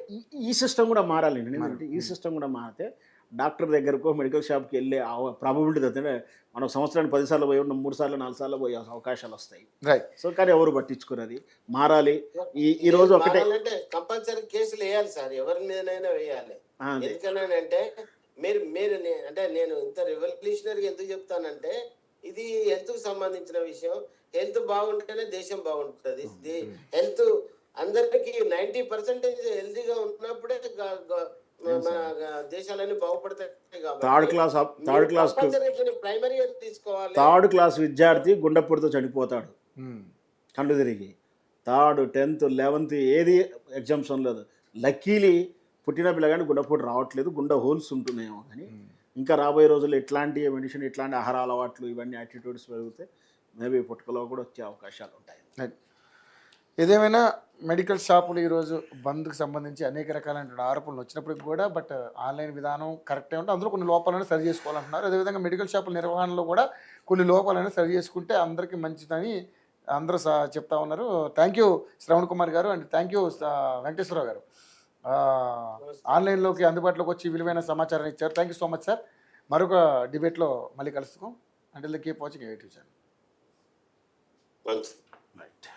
ఈ సిస్టమ్ కూడా మారాలండి. ఎందుకంటే ఈ సిస్టమ్ కూడా మారితే డాక్టర్ దగ్గరకు, మెడికల్ షాప్కి వెళ్ళే ప్రాబబిలిటీ అంటే మనం సంవత్సరానికి 10 సార్లు పోయి 3 సార్లు 4 సార్లు పోయే అవకాశాలు వస్తాయి. సో కానీ ఎవరు పట్టించుకున్నది మారాలి. ఈ రోజు ఒకటే కంపల్సరీ కేసులు వేయాలి సార్, ఎవరి మీదనైనా వేయాలి. ఎందుకనంటే మీరు అంటే నేను ఇంత రెవల్యూషనరీగా ఎందుకు చెప్తానంటే, ఇది హెల్త్కు సంబంధించిన విషయం. హెల్త్ బాగుంటేనే దేశం బాగుంటుంది. హెల్త్ అందరికి 90% హెల్తీగా ఉన్నప్పుడే మన దేశాలన్నీ బాగుపడతాయి. థర్డ్ క్లాస్ విద్యార్థి గుండెపోటుతో చనిపోతాడు, కళ్ళు తిరిగి. 3rd, 10th, 11th ఏది ఎగ్జామ్స్ లేదు. లక్కీలీ పుట్టిన పిల్లగాని గుండెపోటు రావట్లేదు, గుండె హోల్స్ ఉంటున్నాయేమో. కానీ ఇంకా రాబోయే రోజుల్లో ఇట్లాంటి మెడిసిన్, ఇట్లాంటి ఆహార అలవాట్లు, ఇవన్నీ యాటిట్యూడ్స్ పెరిగితే మేబీ పుట్టుకలో కూడా వచ్చే అవకాశాలు ఉంటాయి. ఏదేమైనా మెడికల్ షాపులు ఈరోజు బంద్కి సంబంధించి అనేక రకాలైన ఆరోపణలు వచ్చినప్పటికి కూడా బట్ ఆన్లైన్ విధానం కరెక్టే ఉంటే అందులో కొన్ని లోపాలను సరి చేసుకోవాలంటున్నారు. అదేవిధంగా మెడికల్ షాపుల నిర్వహణలో కూడా కొన్ని లోపాలను సరి చేసుకుంటే అందరికీ మంచిదని అందరూ చెప్తా ఉన్నారు. థ్యాంక్ యూ శ్రవణ్ కుమార్ గారు అండ్ థ్యాంక్ యూ వెంకటేశ్వరరావు గారు. ఆన్లైన్లోకి అందుబాటులోకి వచ్చి విలువైన సమాచారాన్ని ఇచ్చారు. Thank you so much sir. మరొక డిబేట్లో మళ్ళీ కలుస్తాం. అంటే keep watching AITV channel. Right.